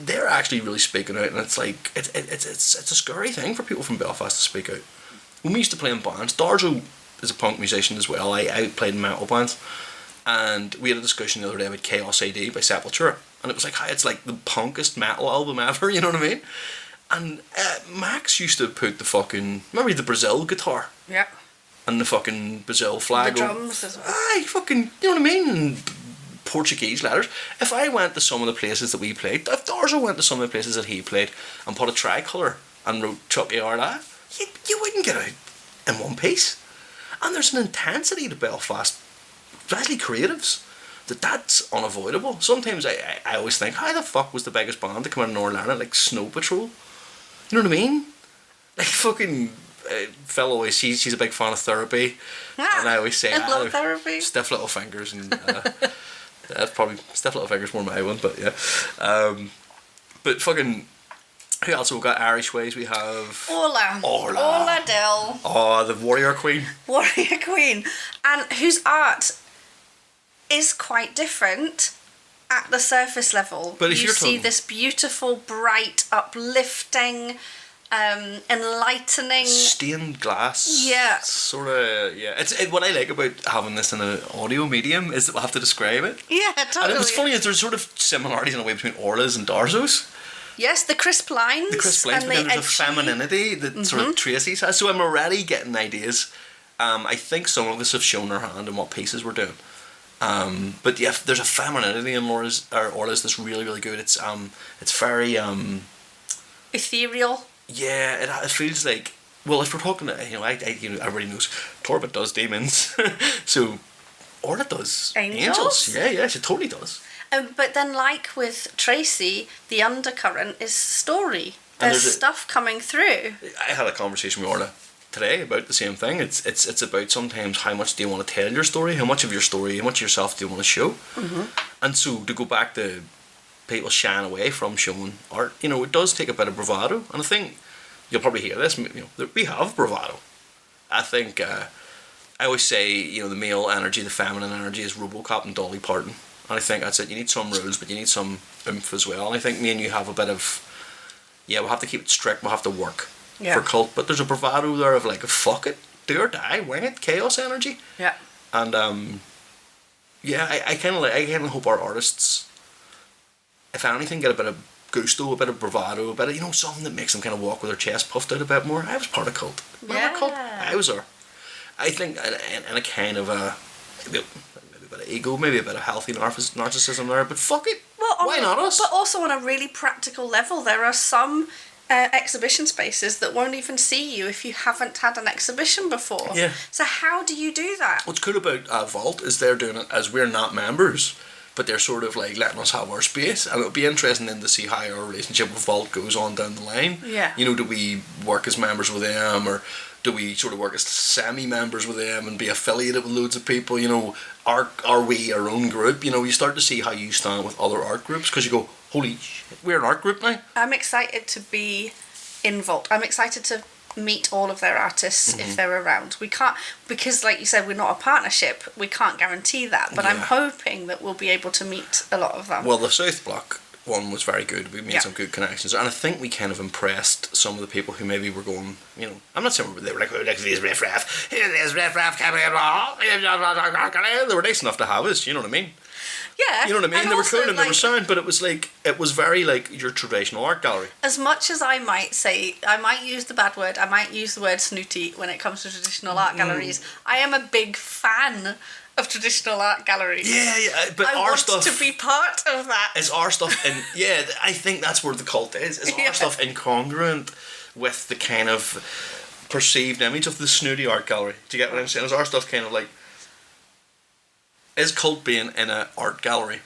They're actually really speaking out, and it's like, it's a scary thing for people from Belfast to speak out. When we used to play in bands, Darzo is a punk musician as well. I played in metal bands, and we had a discussion the other day about Chaos AD by Sepultura, and it was like, it's like the punkest metal album ever, you know what I mean? And Max used to put the fucking, remember the Brazil guitar?
Yeah.
And the fucking Brazil flag.
The drums as well.
Aye, fucking, you know what I mean? And Portuguese letters. If I went to some of the places that we played, if Darzo went to some of the places that he played and put a tricolour and wrote Chucky Arda, you wouldn't get out in one piece. And there's an intensity to Belfast, especially creatives, that's unavoidable. Sometimes I always think, how the fuck was the biggest band to come out of Northern Ireland, like Snow Patrol? You know what I mean? Like fucking Phil always, she's a big fan of Therapy, and I always say,
I love Therapy.
Stiff Little Fingers, and that's probably Stiff Little Fingers more my one, but yeah. But fucking, who else have we got? Irish Ways, we have
Orla Dell.
Oh, the Warrior Queen.
Warrior Queen, and whose art is quite different at the surface level. But if you see this beautiful, bright, uplifting, enlightening
stained glass.
Yeah.
Sort of. Yeah. It's what I like about having this in an audio medium is that we'll have to describe it.
Yeah, totally.
And what's funny is there's sort of similarities in a way between Orla's and Darzo's.
Yes, the crisp lines.
And but then there's a femininity that sort of Tracy's has. So I'm already getting ideas. I think some of us have shown our hand in what pieces we're doing. But yeah, there's a femininity in Orla's that's really, really good. It's very
ethereal.
Yeah, it feels like, well, if we're talking, everybody knows Torbitt does demons, so Orla does angels. Yeah, she totally does.
But then, like with Tracy, the undercurrent is story. There's stuff coming through.
I had a conversation with Orla today about the same thing. It's about sometimes how much do you want to tell your story, how much of your story, how much of yourself do you want to show, and so to go back to people shying away from showing art, it does take a bit of bravado, and I think you'll probably hear this. We have bravado. I think I always say the male energy, the feminine energy is RoboCop and Dolly Parton, and I think that's it. You need some rules, but you need some oomph as well. And I think me and you have a bit of we'll have to keep it strict. We'll have to work. For Cult, but there's a bravado there of like, fuck it, do or die, wing it, chaos energy.
Yeah.
And I kind of hope our artists, if anything, get a bit of gusto, a bit of bravado, a bit of something that makes them kind of walk with their chest puffed out a bit more. I was part of Cult. Remember Cult? I was there. I think in a kind of maybe a bit of ego, maybe a bit of healthy narcissism there, but fuck it. Well, why not us?
But also on a really practical level, there are some exhibition spaces that won't even see you if you haven't had an exhibition before.
Yeah.
So how do you do that?
What's cool about Vault is they're doing it as we're not members, but they're sort of like letting us have our space, and it'll be interesting then to see how our relationship with Vault goes on down the line.
Yeah.
Do we work as members with them, or do we sort of work as semi-members with them and be affiliated with loads of people? Are we our own group? You start to see how you stand with other art groups, because you go, holy shit, we're an art group now.
I'm excited to be in Vault. I'm excited to meet all of their artists if they're around. We can't, because like you said, we're not a partnership, we can't guarantee that, but I'm hoping that we'll be able to meet a lot of them.
Well, the South Block one was very good. We made some good connections, and I think we kind of impressed some of the people who maybe were going, you know, I'm not saying they were like, oh, look at these riff-raff, coming in. They were nice enough to have us, you know what I mean?
Yeah.
You know what I mean?
And
They were
also,
cool and they were
like,
sound, but it was very like your traditional art gallery.
as much as I might say, I might use the bad word, I might use the word snooty when it comes to traditional art galleries, I am a big fan of traditional art galleries.
Yeah, but
I
our
want
stuff
to be part of that.
is our stuff, and yeah, I think that's where the cult is. Is our stuff incongruent with the kind of perceived image of the snooty art gallery? Do you get what I'm saying? Is our stuff kind of like, is Cult being in an art gallery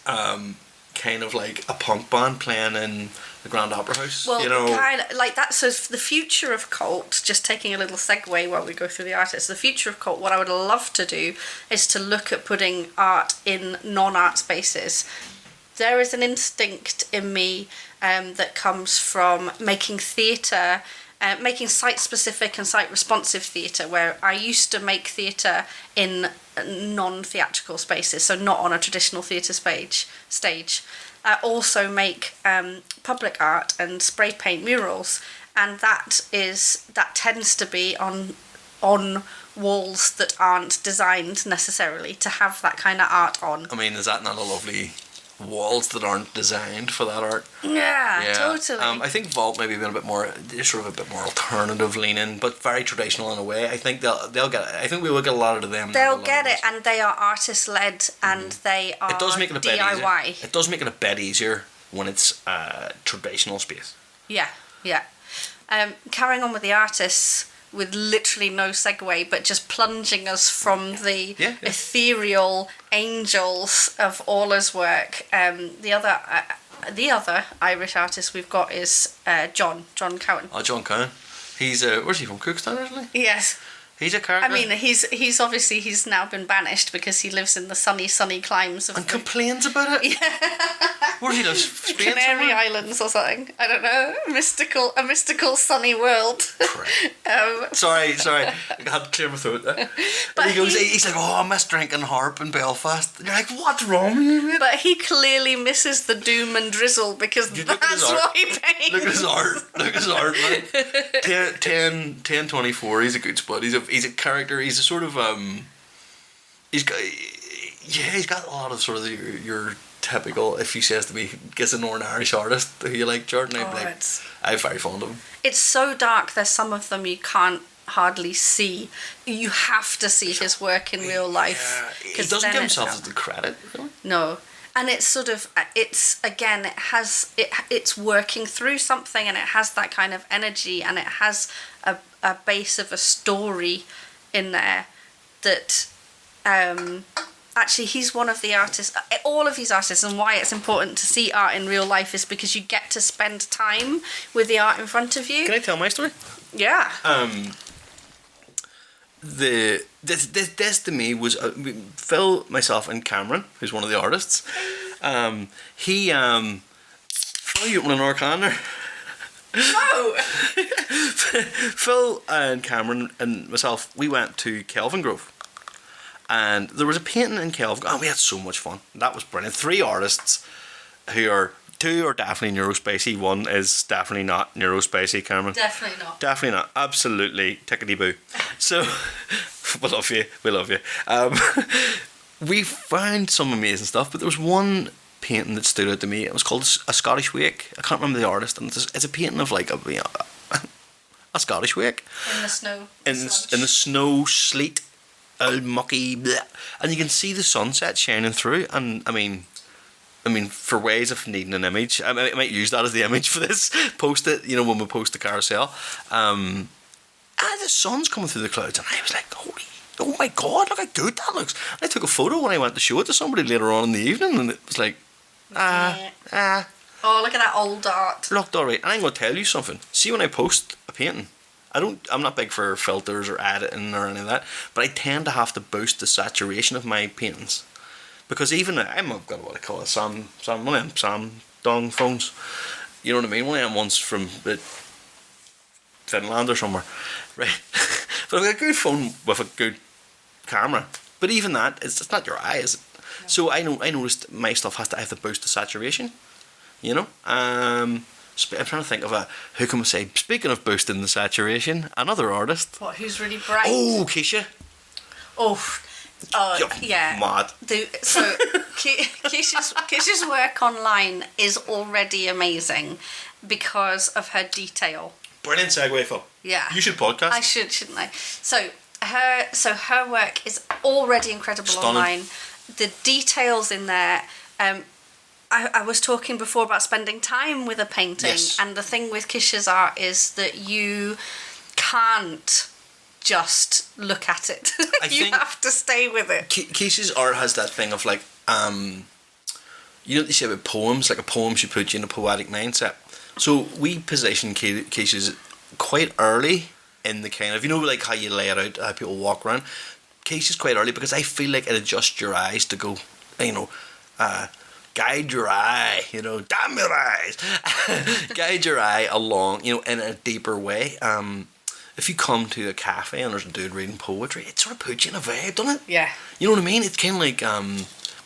kind of like a punk band playing in the Grand Opera House?
Well,
you know,
kind of like that. So the future of Cult, just taking a little segue while we go through the artists, the future of Cult, what I would love to do is to look at putting art in non-art spaces. There is an instinct in me that comes from making theatre, making site-specific and site-responsive theatre, where I used to make theatre in non-theatrical spaces, so not on a traditional theatre stage. I also make public art and spray paint murals, and that tends to be on walls that aren't designed necessarily to have that kind of art on.
I mean, is that not a lovely walls that aren't designed for that art?
Yeah. Totally.
I think Vault maybe been a bit more, sort of a bit more alternative leaning, but very traditional in a way. I think they'll get it. I think we will get a lot of them.
They'll get it, and they are artist led, and they are
it does make it a bit
DIY.
easier. It does make it a bit easier when it's a traditional space.
Yeah. Carrying on with the artists, with literally no segue, but just plunging us from the ethereal angels of Orla's work. The other Irish artist we've got is John Cowan.
Oh, John Cowan. He's where's he from? Cookstown, isn't he?
Yes.
He's a character.
I mean, he's obviously he's now been banished because he lives in the sunny climes of
complains about it.
Yeah.
Where he lives? Spain
Canary
somewhere?
Islands or something. I don't know. A mystical sunny world.
Sorry. I had to clear my throat there. But he's like, oh, I miss drinking harp in Belfast. And you're like, what's wrong with you, mate?
But he clearly misses the doom and drizzle because that's what he paints.
Look at his art, man. 1024, he's a good spot. He's a character. He's a sort of he's got a lot of sort of your typical, if he says to me, guess a Northern Irish artist who you like, Jordan. I'm very fond of him.
It's so dark. There's some of them you can't hardly see. You have to see his work in real life.
Yeah. He doesn't give himself the credit, really.
No. And it's sort of, it's working through something, and it has that kind of energy, and it has a base of a story in there that actually he's one of the artists, all of these artists, and why it's important to see art in real life is because you get to spend time with the art in front of you.
Can I tell my story?
Yeah.
This to me was Phil, myself, and Cameron, who's one of the artists. Phil, you opening our calendar?
No.
Phil and Cameron and myself, we went to Kelvin Grove, and there was a painting in Kelvin. Oh, we had so much fun. That was brilliant. 3 artists two are definitely neurospacey. One is definitely not neurospacey, Cameron. Definitely not. Absolutely tickety boo. So, we love you. We found some amazing stuff, but there was one painting that stood out to me. It was called A Scottish Wake. I can't remember the artist, and it's a painting of like a Scottish wake.
In the snow.
In the snow, sleet, mucky, bleh. And you can see the sunset shining through, and I mean, for ways of needing an image, I might use that as the image for this. Post it, when we post the carousel. And the sun's coming through the clouds, and I was like, oh my God, look how good that looks. And I took a photo when I went to show it to somebody later on in the evening, and it was like,
Oh, look at that old art.
Looked alright. And I'm going to tell you something. See, when I post a painting, I'm not big for filters or editing or any of that, but I tend to have to boost the saturation of my paintings. Because even, I've got what I call a Sam Dong phones. You know what I mean? One of them ones from Finland or somewhere. Right? But I've got a good phone with a good camera. But even that, it's not your eye, is it? So I noticed my stuff has to have to boost the saturation. You know, I'm trying to think of who can we say. Speaking of boosting the saturation, another artist.
What? Who's really bright?
Oh, Keisha.
Yeah.
Mad.
So Keisha's work online is already amazing because of her detail.
Brilliant segue, Phil.
Yeah.
You should podcast.
I should, shouldn't I? So her work is already incredible
Stunning.
online. The details in there. I was talking before about spending time with a painting,
Yes.
and the thing with Keisha's art is that you can't just look at it. You have to stay with it.
Keisha's art has that thing of like, you know what they say about poems? Like a poem should put you in a poetic mindset. So we position Keisha's quite early in the kind of, you know, like how you lay it out, how people walk around. Keisha's quite early because I feel like it adjusts your eyes to go, you know, guide your eye, you know, damn your eyes. Guide your eye along, you know, in a deeper way. If you come to a cafe and there's a dude reading poetry, it sort of puts you in a vibe, doesn't it?
Yeah.
You know what I mean? It's kind of like,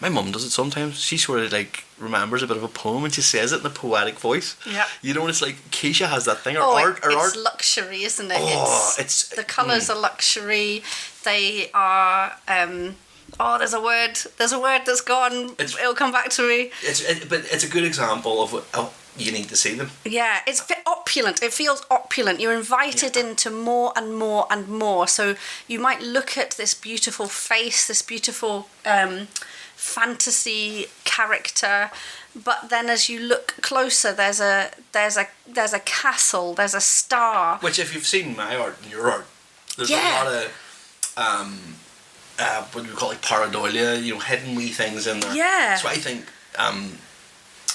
my mum does it sometimes. She sort of like remembers a bit of a poem and she says it in a poetic voice.
Yeah.
You know, it's like Keisha has that thing.
It's luxury, isn't it?
It's
the colours are luxury. They are. There's a word that's gone. It'll come back to me.
But it's a good example of what you need to see them.
Yeah, it's opulent. It feels opulent. You're invited into more and more and more. So you might look at this beautiful face, this beautiful fantasy character, but then as you look closer, there's a castle, there's a star.
Which, if you've seen my art and your art, there's a lot of what do we call it, pareidolia, you know, hidden wee things in there.
Yeah.
So I think,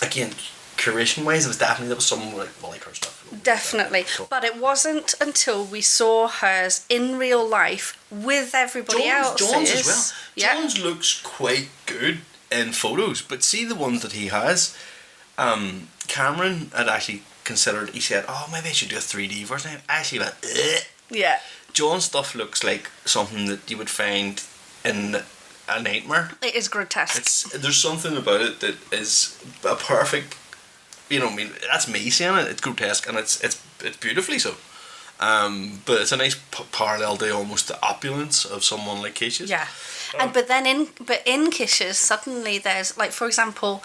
again, curation wise, there was someone like her stuff.
Definitely.
Cool.
But it wasn't until we saw hers in real life with everybody else.
John's as well.
Yeah.
John's looks quite good in photos, but see the ones that he has, Cameron had actually considered, he said, oh, maybe I should do a 3D version. I actually went, ugh.
Yeah.
John's stuff looks like something that you would find in a nightmare.
It is grotesque.
There's something about it that is a perfect, you know, I mean, that's me saying it. It's grotesque and it's beautifully so. But it's a nice parallel to almost the opulence of someone like Keisha's.
Yeah. But in Keisha's, suddenly there's, like, for example,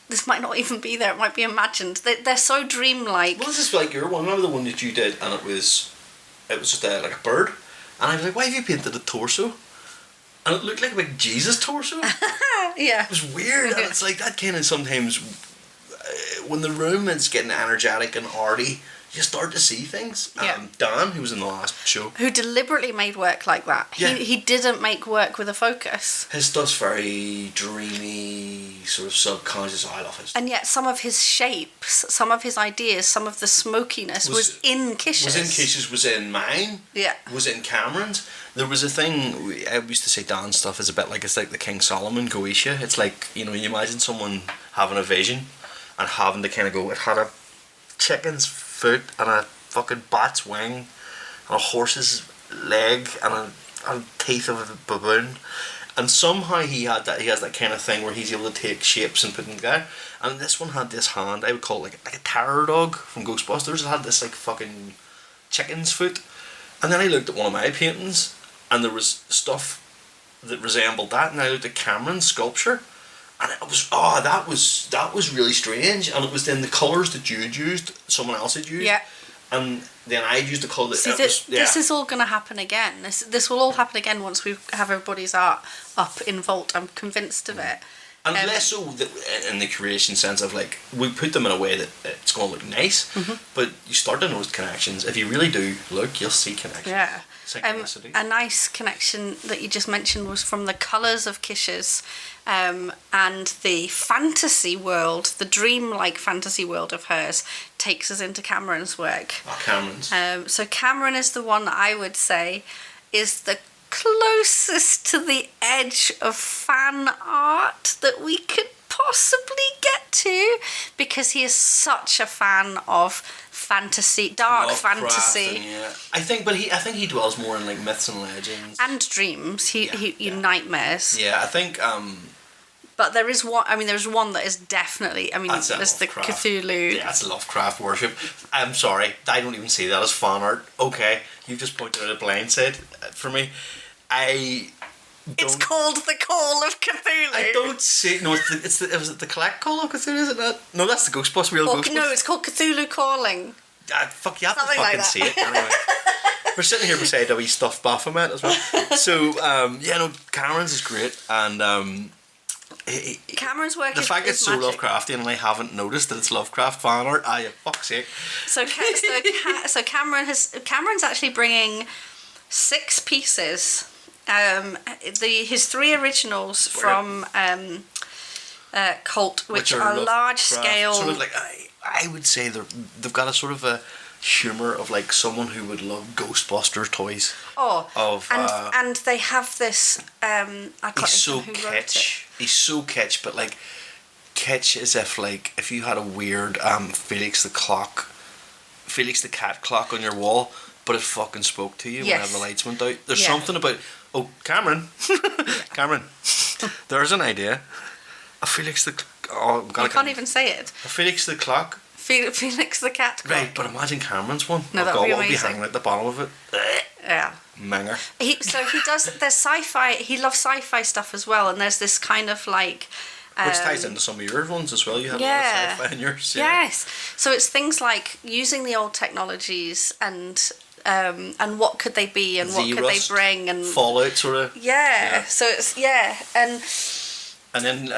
this might not even be there, it might be imagined. They're so dreamlike.
Well, this is like your one. Remember the one that you did, and it was just like a bird, and I was like, why have you painted a torso? And it looked like a big Jesus torso.
Yeah.
It was weird, and it's like that kind of sometimes, when the room is getting energetic and arty, you start to see things.
Yeah.
Dan, who was in the last show,
who deliberately made work like that.
Yeah.
He didn't make work with a focus.
his stuff's very dreamy, sort of subconscious. I love his.
And yet some of his shapes, some of his ideas, some of the smokiness was in Keisha's.
Was in mine.
Yeah.
Was in Cameron's. There was a thing, I used to say Dan's stuff is a bit like, it's like the King Solomon Goetia. It's like, you know, you imagine someone having a vision and having to kind of go, it had a chicken's foot and a fucking bat's wing and a horse's leg and a teeth of a baboon, and somehow he has that kind of thing where he's able to take shapes and put them together. And this one had this hand, I would call it like a terror dog from Ghostbusters. It had this like fucking chicken's foot. And then I looked at one of my paintings and there was stuff that resembled that, and I looked at Cameron's sculpture and it was that was really strange, and it was then the colours that you'd used, someone else had used.
Yeah.
And then I used the colour that
See, this is all going to happen again. This will all happen again once we have everybody's art up in Vault. I'm convinced of it.
And less so that in the creation sense of like, we put them in a way that it's going to look nice, but you start to notice connections. If you really do look, you'll see connections.
Yeah.
Synchronicity.
A nice connection that you just mentioned was from the colours of Keisha's and the fantasy world, the dreamlike fantasy world of hers takes us into Cameron's work.
Oh, Cameron's.
So Cameron is the one that I would say is the closest to the edge of fan art that we could possibly get to, because he is such a fan of fantasy, dark
Lovecraft
fantasy.
and, yeah. I think he dwells more in like myths and legends.
And dreams. He nightmares.
Yeah, I think
But there is one. I mean, there's one that is definitely. I mean,
That's
there's the
Lovecraft.
Cthulhu.
Yeah, that's Lovecraft worship. I'm sorry, I don't even see that as fan art. Okay, you just pointed out a blindside for me.
It's called the Call of Cthulhu.
I don't see. No, was it the Collect Call of Cthulhu? Is it not? No, that's the Ghostbusters. Real Ghostbusters.
No, it's called Cthulhu Calling.
Fuck, you have
Something
to fucking
like that.
see it anyway. We're sitting here beside a wee stuffed Baphomet as well. So Cameron's is great, and
Cameron's work
the
is
fact it's so
magic.
Lovecraftian and I haven't noticed that it's Lovecraft fan art. Fuck's sake.
So Cameron's actually bringing 6 pieces. His 3 originals from Cult, which are large scale.
Sort of like I would say they've got a sort of a humour of like someone who would love Ghostbusters toys.
And they have this. I can't
He's so
remember who wrote
kitsch. He's so kitsch, but like kitsch as if you had a weird Felix the Cat clock on your wall, but it fucking spoke to you when the lights went out. There's something about Cameron, there's an idea. A Felix the
I can't even say it.
A Felix the clock.
Felix the Cat clock.
Right, but imagine Cameron's one.
No, that would be
what would be
amazing.
hanging at the bottom of it?
Yeah.
Manger.
He does. There's sci-fi. He loves sci-fi stuff as well, and there's this kind of like.
Which ties into some of your ones as well. You have a lot of sci-fi in yours. Yeah.
Yes. So it's things like using the old technologies and what could they be and what could they bring and
Fallout sort of.
Yeah. So it's
and then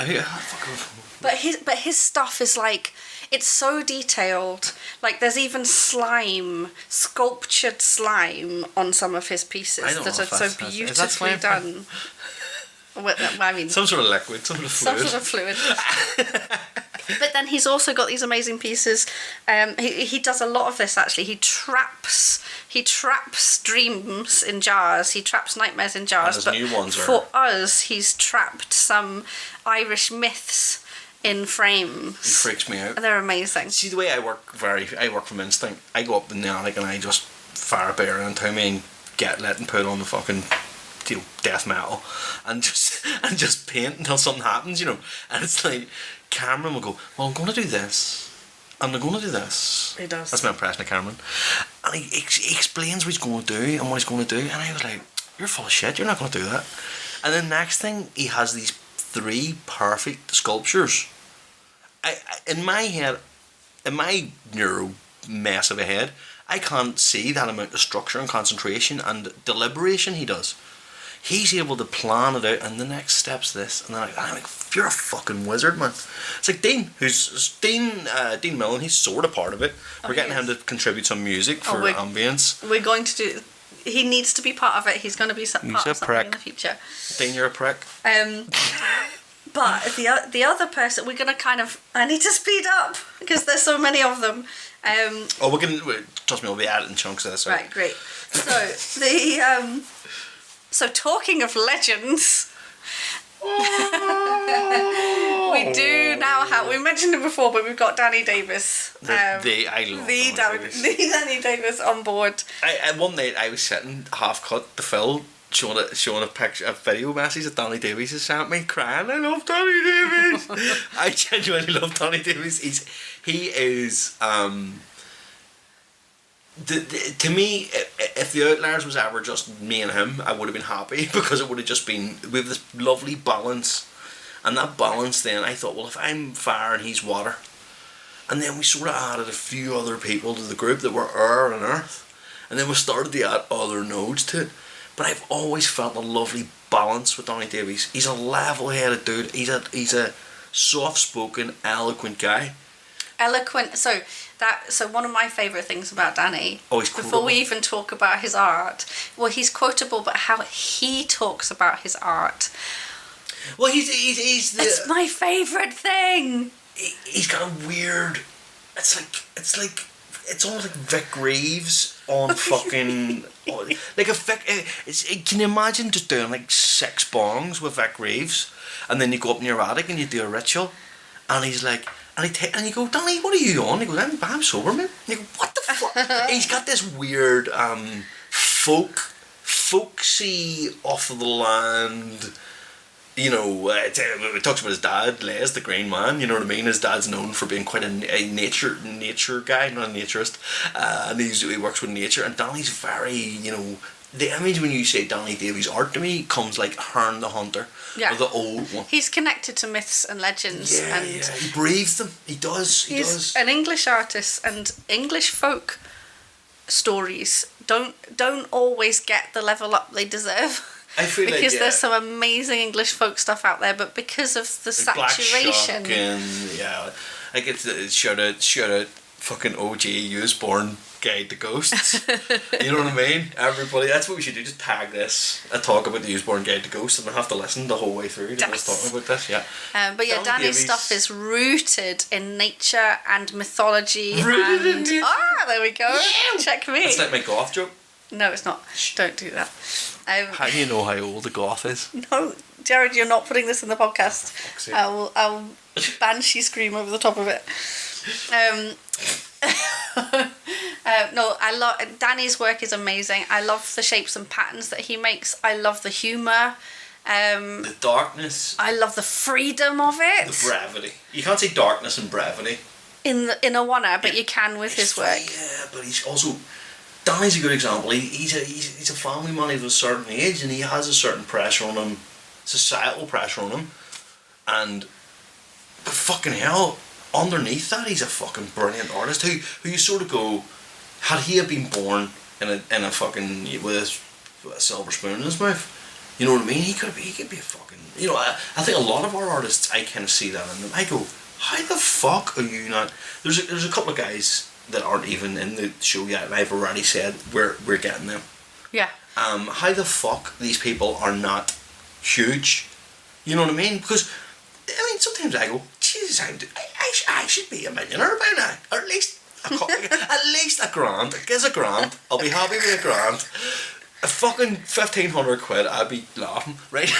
but his stuff is like. It's so detailed. Like there's even sculptured slime on some of his pieces that are so beautifully done. Well, I mean,
some sort of liquid, some sort of fluid.
But then he's also got these amazing pieces. He does a lot of this actually. He traps dreams in jars. He traps nightmares in jars.
And his new ones
for us, he's trapped some Irish myths in frames.
It freaks me out.
They're amazing.
See the way I work from instinct. I go up in the attic and I just fire a bear into me and let and put on the fucking death metal and just paint until something happens, And it's like Cameron will go, well, I'm gonna do this and I'm gonna do this.
He does.
That's my impression of Cameron. And he explains what he's gonna do and what he's gonna do, and I was like, you're full of shit, you're not gonna do that. And then next thing he has these 3 perfect sculptures. In my head, in my neuro mess of a head, I can't see that amount of structure and concentration and deliberation he does. He's able to plan it out, and the next step's this, and then I'm like, you're a fucking wizard, man. It's like Dean Millen. He's sort of part of it. We're getting him to contribute some music for ambience.
We're going to do. He needs to be part of it. He's going to be part of something in the future.
Dean, you're a prick.
But the other person, we're going to kind of. I need to speed up because there's so many of them.
We can. Trust me, we'll be adding chunks of this.
Right, great. So So talking of legends. We do now have. We mentioned it before, but we've got Danny Davis.
Danny
Davis on board.
One night I was sitting half cut to Phil, showing a picture, a video message that Danny Davis has sent me, crying, I love Danny Davis. I genuinely love Danny Davis. He is. To me, if the Outliers was ever just me and him, I would have been happy because it would have just been, we have this lovely balance, and that balance then I thought, well, if I'm fire and he's water, and then we sort of added a few other people to the group that were air and earth, and then we started to add other nodes to it, but I've always felt a lovely balance with Donny Davies. He's a level-headed dude. He's a soft-spoken, eloquent guy.
Eloquent. So one of my favourite things about Danny.
Oh, he's quotable.
Before we even talk about his art, well, he's quotable, but how he talks about his art.
Well, he's
It's my favourite thing.
He's got a weird. It's almost like Vic Reeves on fucking like a Vic. Can you imagine just doing like 6 bongs with Vic Reeves, and then you go up in your attic and you do a ritual, and he's like. And you go, Danny, what are you on? He goes, I'm sober, man. And you go, what the he's got this weird folksy, off of the land. You know, it talks about his dad, Les, the Green Man. You know what I mean? His dad's known for being quite a nature guy, not a naturist, and he works with nature. And Danny's very, you know, the image when you say Danny Davies art to me comes like Hearn the Hunter, or the old one.
He's connected to myths and legends.
Yeah, he breathes them. He does.
He's an English artist, and English folk stories don't always get the level up they deserve.
I feel
because
like,
there's some amazing English folk stuff out there, but because of the saturation,
I get to shout out fucking OG Usborne Guide to Ghosts. You know what I mean? Everybody, that's what we should do. Just tag this and talk about the Usborne Guide to Ghosts, and I have to listen the whole way through to us talking about this. Yeah.
But yeah, Danny's stuff is rooted in nature and mythology. There we go. Yeah. Check me.
It's like my goth joke.
No, it's not. Don't do that.
How do you know how old a goth is?
No, Gerard, you're not putting this in the podcast. I'll banshee scream over the top of it. No, I love Danny's work is amazing. I love the shapes and patterns that he makes. I love the humour.
The darkness.
I love the freedom of it.
The brevity. You can't say darkness and brevity
in a Wanna, but you can with his work.
Yeah, but he's also. Danny's a good example. He's a family man of a certain age, and he has a certain pressure on him, societal pressure on him, but fucking hell, underneath that, he's a fucking brilliant artist who you sort of go, had he been born in a fucking with a silver spoon in his mouth, you know what I mean? He could be a fucking, you know. I think a lot of our artists, I kind of see that in them. I go, how the fuck are you not? There's a couple of guys that aren't even in the show yet, and I've already said we're getting them.
Yeah.
How the fuck these people are not huge? You know what I mean? Because I mean, sometimes I go, Jesus, I should be a millionaire by now, or at least at least a grand. Give a grand. I'll be happy with a grand. A fucking 1,500 quid, I'd be laughing, right?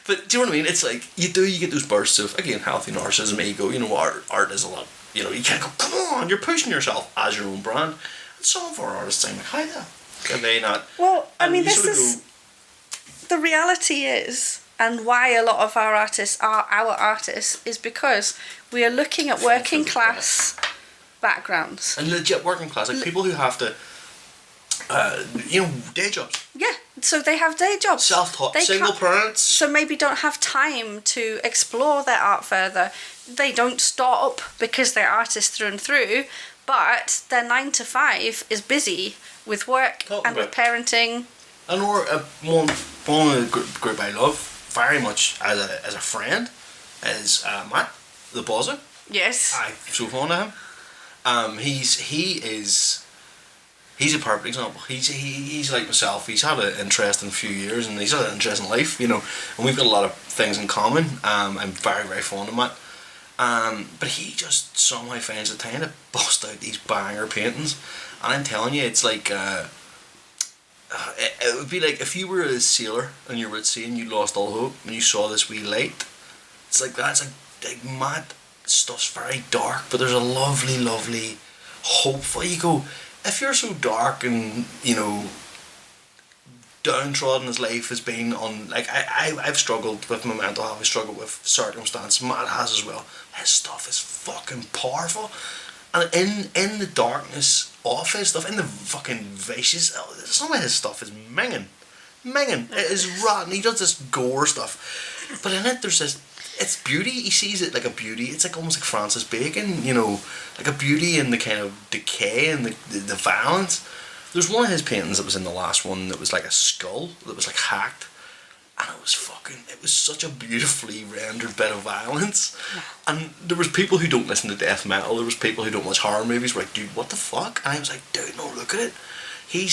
But do you know what I mean? It's like you get those bursts of, again, healthy narcissism, ego. You know, art is a lot. You know, you can't go, come on, you're pushing yourself as your own brand. And some of our artists saying, like, how the can they not?
Well, I mean, this is the reality is, and why a lot of our artists are our artists, is because we are looking at working class backgrounds.
And legit working class, like people who have to, day jobs.
Yeah, so they have day jobs.
Self-taught, single parents.
So maybe don't have time to explore their art further. They don't stop because they're artists through and through, but their 9 to 5 is busy with work and with parenting.
And one of the group I love very much as a friend is Matt, the buzzer.
Yes.
I'm so fond of him. He's a perfect example. He's like myself. He's had an interesting few years, and he's had an interesting life, you know. And we've got a lot of things in common. I'm very, very fond of Matt. But he just somehow finds the time to bust out these banger paintings. And I'm telling you, it's like it would be like if you were a sailor and you were at sea and you lost all hope and you saw this wee light. It's like that's like Matt stuff's very dark, but there's a lovely, lovely hopeful. You go, if you're so dark and, you know, downtrodden as life has been on, like I've struggled with my mental health, I've struggled with circumstance, Matt has as well. His stuff is fucking powerful. And in the darkness of his stuff, in the fucking vicious, some of his stuff is minging. It is rotten. He does this gore stuff. But in it there's this, it's beauty. He sees it like a beauty. It's like almost like Francis Bacon, you know, like a beauty in the kind of decay and the violence. There's one of his paintings that was in the last one that was like a skull that was like hacked, and it was such a beautifully rendered bit of violence. And there was people who don't listen to death metal, there was people who don't watch horror movies were like, dude, what the fuck? And I was like, dude, no, look at it. He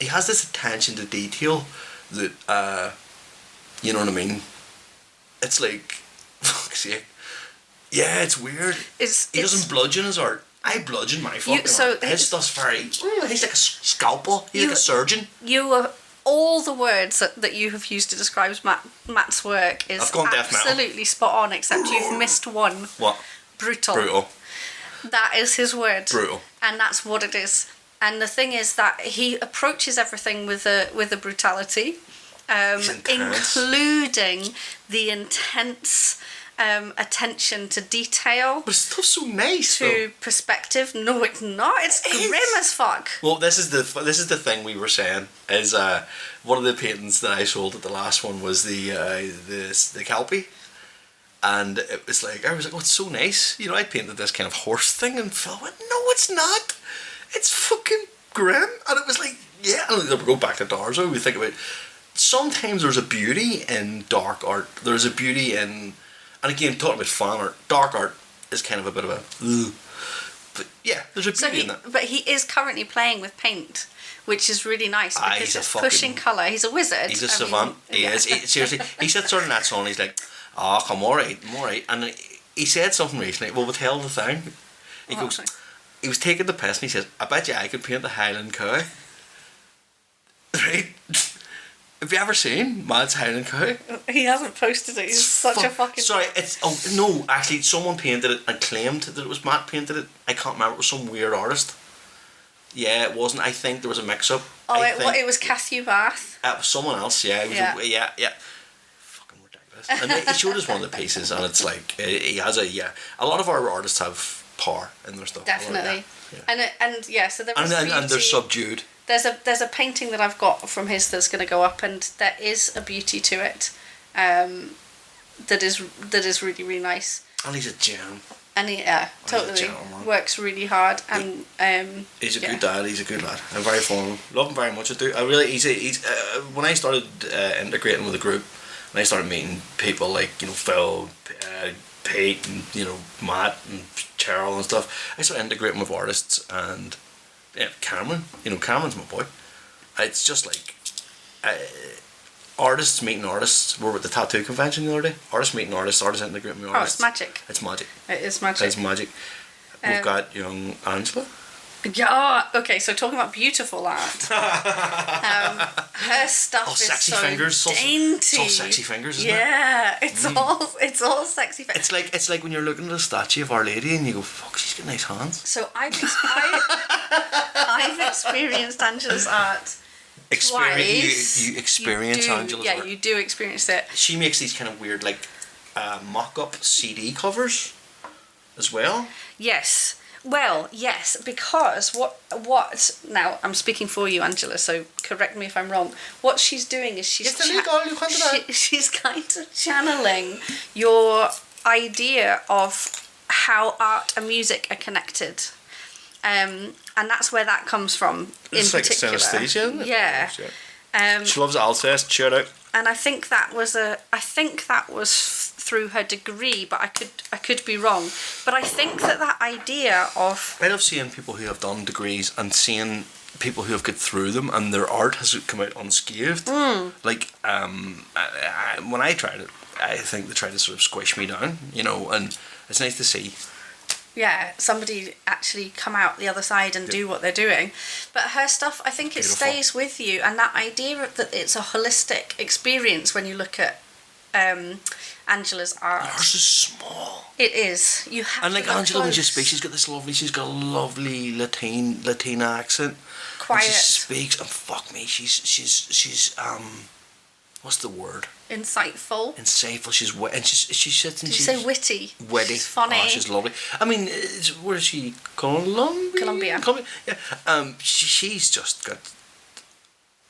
has this attention to detail that you know what I mean? It's like, fuck's sake. Yeah, it's weird. He doesn't bludgeon his art. I bludgeon my fucking art. His stuff's very... he's like a scalpel. He's like a surgeon.
All the words that you have used to describe Matt's work is absolutely spot on, except you've missed one.
What?
Brutal. That is his word.
Brutal.
And that's what it is. And the thing is that he approaches everything with a brutality, including the intense attention to detail.
But stuff's so nice.
To perspective. No, it's not. It's grim as fuck.
Well, this is the thing we were saying is one of the paintings that I sold at the last one was the Kelpie. And it was like, I was like, oh, it's so nice. You know, I painted this kind of horse thing, and Phil went, no, it's not. It's fucking grim. And it was like, yeah. And we go back to Darzo. We think about, sometimes there's a beauty in dark art. There's a beauty in, and again, talking about fan art, dark art is kind of a bit of a, ugh. But yeah, there's a beauty in that.
But he is currently playing with paint, which is really nice because it's pushing colour. He's a wizard.
He's a savant. He is. Seriously, he sits there in that song and he's like, oh, I'm alright. And he said something recently, well, we'll tell the thing. He goes, he was taking the piss and he says, I bet you I could paint the Highland cow. Right? Have you ever seen Matt's Highland cow?
He hasn't posted it. He's such a fucking...
Sorry, no, actually, someone painted it and claimed that it was Matt painted it. I can't remember, it was some weird artist. Yeah, it wasn't. I think there was a mix-up.
Oh, it was Cathy Bath.
It was someone else, yeah. It was yeah. Fucking ridiculous. And he showed us one of the pieces, and it's like, he has a lot of our artists have power in their stuff.
Definitely.
Yeah.
And yeah, so there was
and they're subdued.
There's a painting that I've got from his that's going to go up, and there is a beauty to it, that is really really nice.
And he's a gem.
And he totally works really hard, and
he's a good dad. He's a good lad. I'm very fond of him. Love him very much. I do. I really. He's when I started integrating with the group, and I started meeting people like Phil, Pete, and Matt and Cheryl and stuff. I started integrating with artists and. Yeah, Cameron. Cameron's my boy. It's just like artists meeting artists. We were at the tattoo convention the other day. Artists meeting artists. Artists integrating with artists.
Oh, it's magic.
It's magic.
It is magic.
It's magic. We've got young Angela.
Yeah. Okay. So talking about beautiful art, her stuff is
sexy
so
fingers,
dainty.
It's all sexy fingers, isn't it?
Yeah. It's all sexy fingers.
It's like when you're looking at a statue of Our Lady and you go, "Fuck, she's got nice hands."
So I've experienced Angela's art.
You experience Angela's art.
Yeah, you do experience it.
She makes these kind of weird mock-up CD covers as well.
Yes. Well, yes, because what now I'm speaking for you, Angela, so correct me if I'm wrong. What she's doing is she's kind of channeling your idea of how art and music are connected. And that's where that comes from
it's
in
like
particular.
Synesthesia, isn't it?
Yeah.
She loves Alcest, shout out.
And I think that was through her degree, but I could be wrong. But I think that idea of...
I love seeing people who have done degrees and seeing people who have got through them and their art has come out unscathed. Like, when I tried it, I think they tried to sort of squish me down, and it's nice to see.
Yeah, somebody actually come out the other side and do what they're doing. But her stuff, I think it stays with you, and that idea that it's a holistic experience when you look at Angela's art.
Hers is small.
It is. You have. And
like Angela, when she speaks, she's got a lovely Latina accent.
Quiet.
When she speaks, and fuck me, she's what's the word?
Insightful.
She's wit, and she sits and she's.
Did you say witty?
Witty.
She's funny.
Oh, she's lovely. I mean, where is she? Colombia. Yeah. She's just got.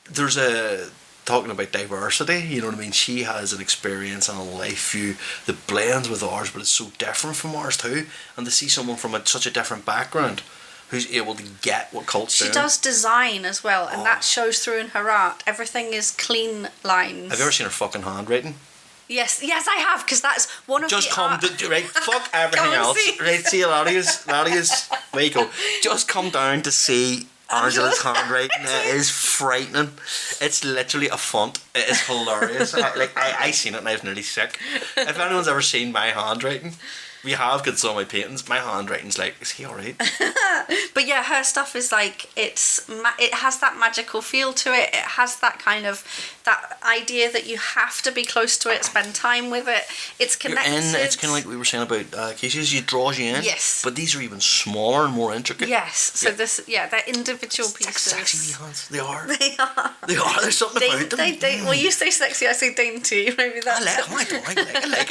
There's a. Talking about diversity, you know what I mean? She has an experience and a life view that blends with ours, but it's so different from ours too. And to see someone from such a different background who's able to get what Cult's doing.
She does design as well, and that shows through in her art. Everything is clean lines.
Have you ever seen her fucking handwriting?
Yes, I have, because that's one of
just
the
come right, fuck everything else. See. Right, see a lot of yous, there you go. Just come down to see Angela's handwriting. It is frightening. It's literally a font. It is hilarious. I seen it and I was nearly sick. If anyone's ever seen my handwriting, We have got some of my paintings. My handwriting's like, is he alright?
But yeah, her stuff is like, it has that magical feel to it. It has that kind of, that idea that you have to be close to it, spend time with it. It's connected.
You're in, it's kind of like we were saying about cases, it draws you in.
Yes.
But these are even smaller and more intricate.
Yes. So they're individual pieces.
Sexy hands. They are.
They are.
They are. There's something about them.
Well, you say sexy, I say dainty. Maybe that's
I like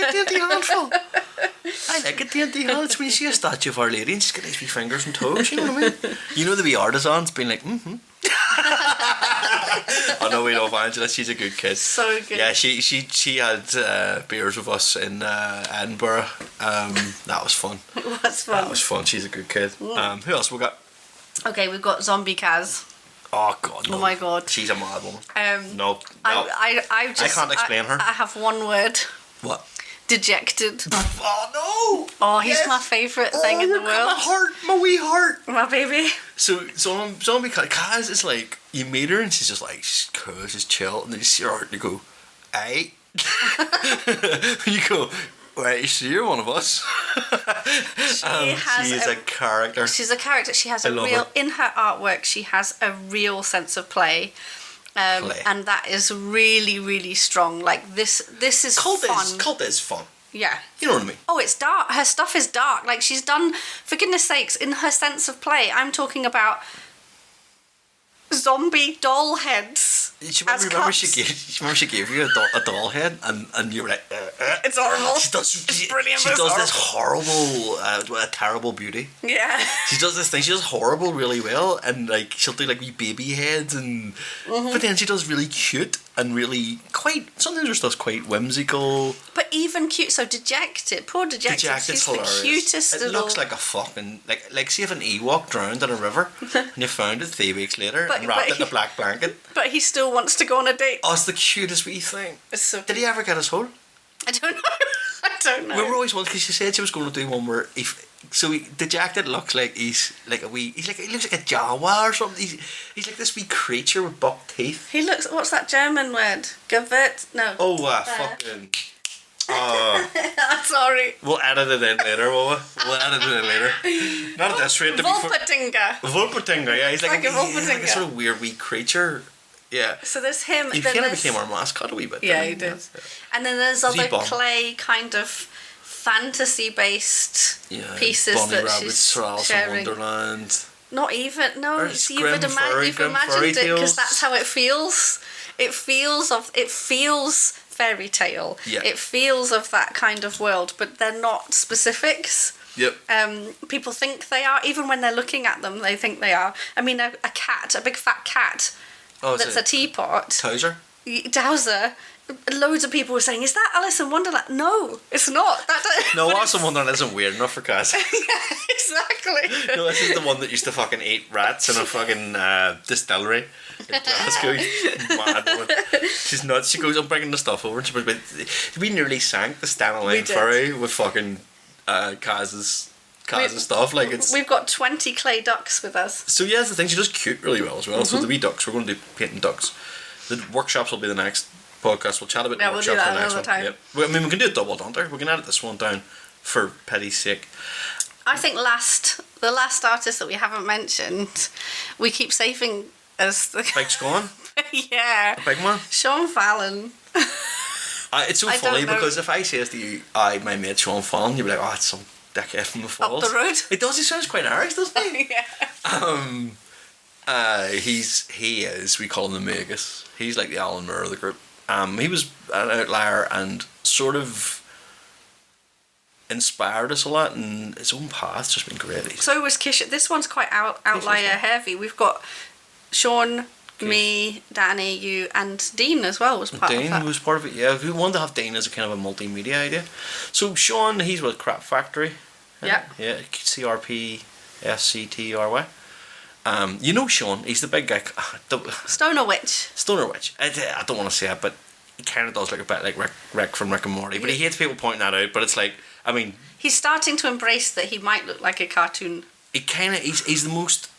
a dainty handful. I like a dainty hand. It's when you see a statue of Our Lady and she's got these wee fingers and toes, you know what I mean? You know the wee artisans being like, I know we love Angela, she's a good kid.
So good.
Yeah, she had beers with us in Edinburgh. That was fun.
It was fun.
That was fun, she's a good kid. Who else we got?
Okay, we've got Zombie Kaz.
Oh God! No.
Oh my God!
She's a mad woman.
No. I
can't explain her.
I have one word.
What?
Dejected.
Oh no!
Oh, he's my favourite thing in the world.
My heart, my wee heart.
My baby.
So Zombie Kaz is like, you meet her and she's just like, she's cool, she's chill, and then you see her and you go, aye. And you go, right, so you're one of us. She is a character.
She's a character. She has in her artwork, she has a real sense of play. And that is really, really strong. Like this is fun.
Cult is fun.
Yeah.
You know what I mean?
Oh, it's dark. Her stuff is dark. Like she's done, for goodness sakes, in her sense of play, I'm talking about zombie doll heads.
Remember she gave you a doll head and you were like,
it's horrible.
It's
brilliant.
She does this horrible, a terrible beauty.
Yeah.
She does this thing. She does horrible really well, and like she'll do like wee baby heads, and but then she does really cute and really sometimes her stuff's quite whimsical.
But even cute. So Dejected, poor Dejected. She's
hilarious.
The cutest.
It looks like a fucking like see if an Ewok drowned in a river and you found it 3 weeks later and wrapped it in a black blanket.
But he still wants to go on a date.
Oh, it's the cutest wee thing.
It's so cute.
Did he ever get his hole?
I don't know.
We were always because she said she was going to do one where Dejected looks like he looks like a Jawa or something. He's like this wee creature with buck teeth.
He looks. What's that German word? Gewurt? No.
Oh, fucking.
I'm sorry.
We'll edit it in later, will we? We'll edit it in later. Not at this rate. Wolpertinger, yeah. He's like a sort of weird wee creature. Yeah.
So there's him.
He kind of became our mascot a wee bit.
Yeah, he did. Yeah. And then there's other clay kind of fantasy-based pieces
Bonnie
that
Rabbit's
she's
Alice in
sharing.
Wonderland.
Not even. No,
Or
you've imagined it because that's how it feels. It feels fairy tale.
Yeah.
It feels of that kind of world, but they're not specifics.
Yep.
People think they are. Even when they're looking at them, they think they are. I mean, a cat, a big fat cat that's a teapot. Dowser. Loads of people were saying, "Is that Alice in Wonderland?" No, it's not.
No, Alice in Wonderland isn't weird enough for cats.
Yeah, exactly.
No, this is the one that used to fucking eat rats in a fucking distillery in Glasgow. Mad woman. She's nuts. She goes, I'm bringing the stuff over. And we nearly sank the Stena Line ferry with fucking Kaz's stuff. Like
we've got 20 clay ducks with us.
So yeah, that's the thing. She does cute really well as well. So the wee ducks, we're going to do painting ducks. The workshops will be the next podcast. We'll chat about the workshop for the next one. Yep. I mean, we can do a double dunter. We can edit this one down for Petty's sake.
I think the last artist that we haven't mentioned, we keep saving as the
Big Scorn.
Yeah.
The big one.
Sean Fallon.
It's so funny because if I say to you, my mate Sean Fallon, you'd be like, oh, it's some dickhead from the Falls.
Up the road.
It does. He sounds quite Irish, doesn't he?
Yeah.
He is. We call him the Magus. He's like the Alan Moore of the group. He was an outlier and sort of inspired us a lot, and his own path's just been great.
So was Kish. This one's quite outlier heavy. We've got Sean, me, Danny, you, and Dean as well was part of that.
Dean was part of it, yeah. We wanted to have Dean as a kind of a multimedia idea. So Sean, he's with Crap Factory.
Yeah.
Yeah, CRPSCTRY. You know Sean, he's the big guy.
Stoner Witch.
I don't want to say it, but he kind of does look a bit like Rick from Rick and Morty. But he hates people pointing that out. But it's like, I mean,
he's starting to embrace that he might look like a cartoon.
He's the most.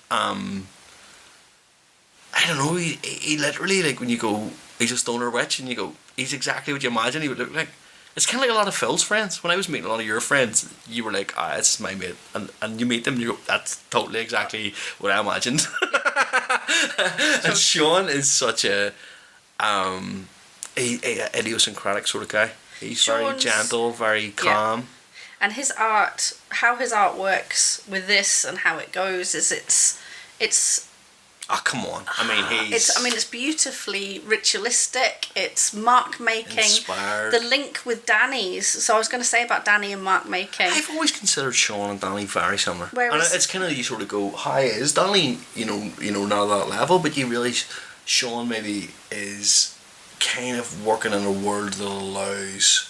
I don't know. He literally, like, when you go, he's a stoner witch, and you go, he's exactly what you imagine he would look like. It's kind of like a lot of Phil's friends. When I was meeting a lot of your friends, you were like, it's my mate. And you meet them, you go, that's totally exactly what I imagined. And Sean is such a idiosyncratic sort of guy. He's very gentle, very calm.
Yeah. And his art, how his art works with this and how it goes is it's
oh, come on. I mean,
it's beautifully ritualistic. It's mark making.
Inspired.
The link with Danny's. So I was going to say about Danny and mark making.
I've always considered Sean and Danny very similar.
Whereas,
and it's kind of, you sort of go, hi, is Danny, not at that level, but you really, Sean maybe is kind of working in a world that allows,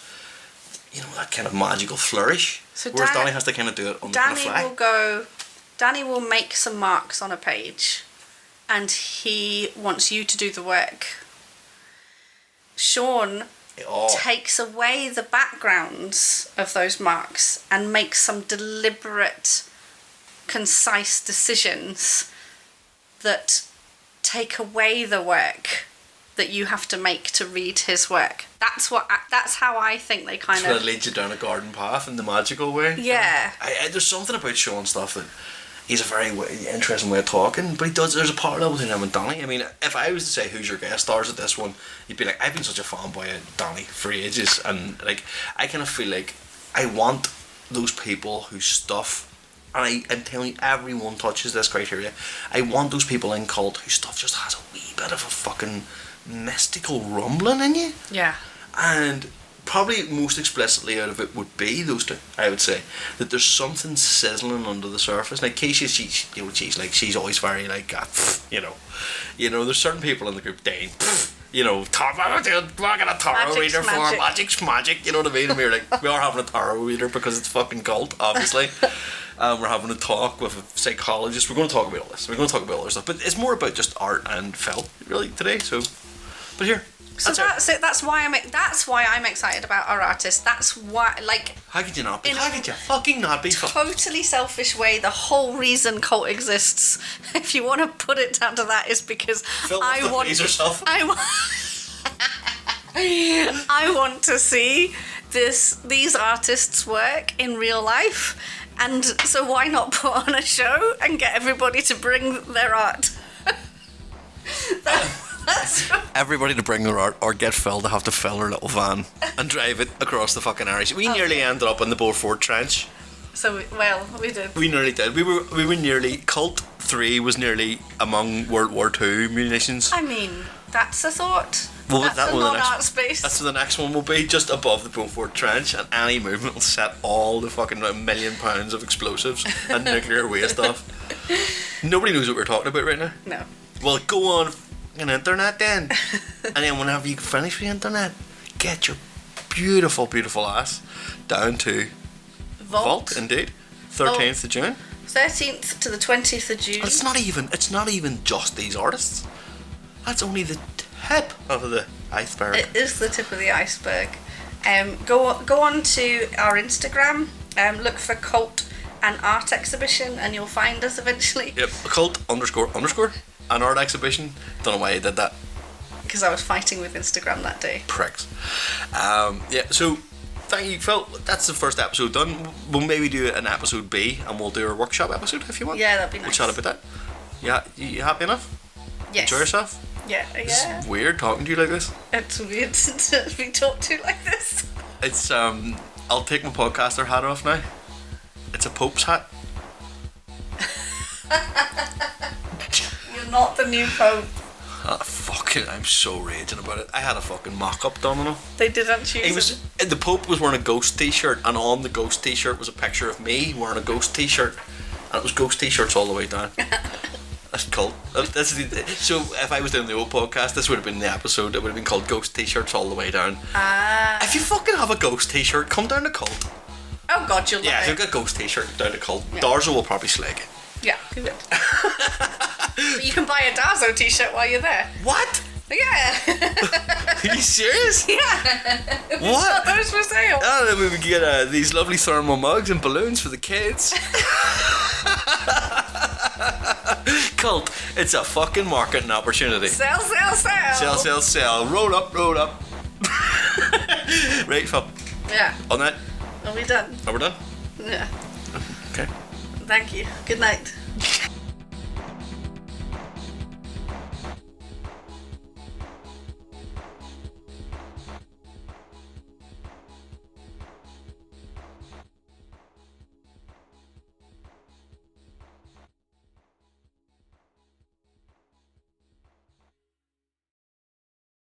that kind of magical flourish. So whereas Danny has to kind of do it on the fly.
Danny will make some marks on a page. And he wants you to do the work. Sean takes away the backgrounds of those marks and makes some deliberate, concise decisions that take away the work that you have to make to read his work. That's how I think they kind of...
So that leads you down a garden path in the magical way?
Yeah.
There's something about Sean's stuff that... He's a very interesting way of talking, but there's a parallel between him and Danny. I mean, if I was to say who's your guest stars at this one, you'd be like, I've been such a fanboy of Danny for ages, and like, I kind of feel like I want those people whose stuff, and I'm telling you, everyone touches this criteria. I want those people in Cult whose stuff just has a wee bit of a fucking mystical rumbling in you.
Yeah.
And probably most explicitly out of it would be those two. I would say that there's something sizzling under the surface. Like Keisha, she's always very like, there's certain people in the group, Dane, we're gonna tarot reader for magic's magic. You know what I mean? And we're like, we are having a tarot reader because it's fucking Cult, obviously. We're having a talk with a psychologist. We're going to talk about all this. We're going to talk about all this stuff, but it's more about just art and Phil really today. So, but here.
So that's it. That's why I'm excited about our artists. That's why, like.
How could you not be? How could you fucking not be?
Totally selfish way. The whole reason Cult exists, if you want to put it down to that, is because I want to see these artists work in real life, and so why not put on a show and get everybody to bring their art.
Everybody to bring their art, or get Phil to have to fill her little van and drive it across the fucking Irish. We nearly ended up in the Beaufort Trench.
So we did.
We nearly did. We were nearly. Cult 3 was nearly among World War II munitions.
I mean, that's a thought.
Well,
that's a non-art space.
That's what the next one will be, just above the Beaufort Trench, and any movement will set all the fucking £1 million of explosives and nuclear waste off. Nobody knows what we're talking about right now.
No.
Well, go on internet then. And then whenever you finish with the internet, get your beautiful, beautiful ass down to Vault indeed. 13th of June.
13th to the 20th of June.
It's not even just these artists. That's only the tip of the iceberg.
It is the tip of the iceberg. Go on to our Instagram, look for Cult and Art Exhibition, and you'll find us eventually.
Yep, Cult _ an art exhibition. Don't know why I did that.
Because I was fighting with Instagram that day.
Pricks. So thank you, Phil. That's the first episode done. We'll maybe do an episode B, and we'll do a workshop episode if you want.
Yeah, that'd be nice.
We'll chat about that. Yeah, you happy enough?
Yes.
Enjoy yourself?
Yeah.
It's weird talking to you like this.
It's weird to be talked to like this.
It's I'll take my podcaster hat off now. It's a Pope's hat.
You're not the new Pope.
Fucking, I'm so raging about it. I had a fucking mock-up done on him.
They didn't choose
The Pope was wearing a ghost t-shirt, and on the ghost t-shirt was a picture of me wearing a ghost t-shirt, and it was ghost t-shirts all the way down. That's Cult. So if I was doing the old podcast, this would have been the episode that would have been called Ghost T-shirts all the way down. If you fucking have a ghost t-shirt, come down to Cult.
Oh god, you'll love it.
If you've got a ghost t-shirt, down to Cult.
Yeah.
Darzo will probably slag it.
Yeah, he would. But you can buy a Darzo t-shirt while you're there.
What?
Yeah.
Are you serious?
Yeah.
What?
Those for sale.
Oh, then we would get these lovely thermal mugs and balloons for the kids. Cult, it's a fucking marketing opportunity.
Sell.
Sell. Roll up. Right, Phil.
Yeah.
On that,
Are we done?
are we done?
Yeah.
Okay.
Thank you. Good night.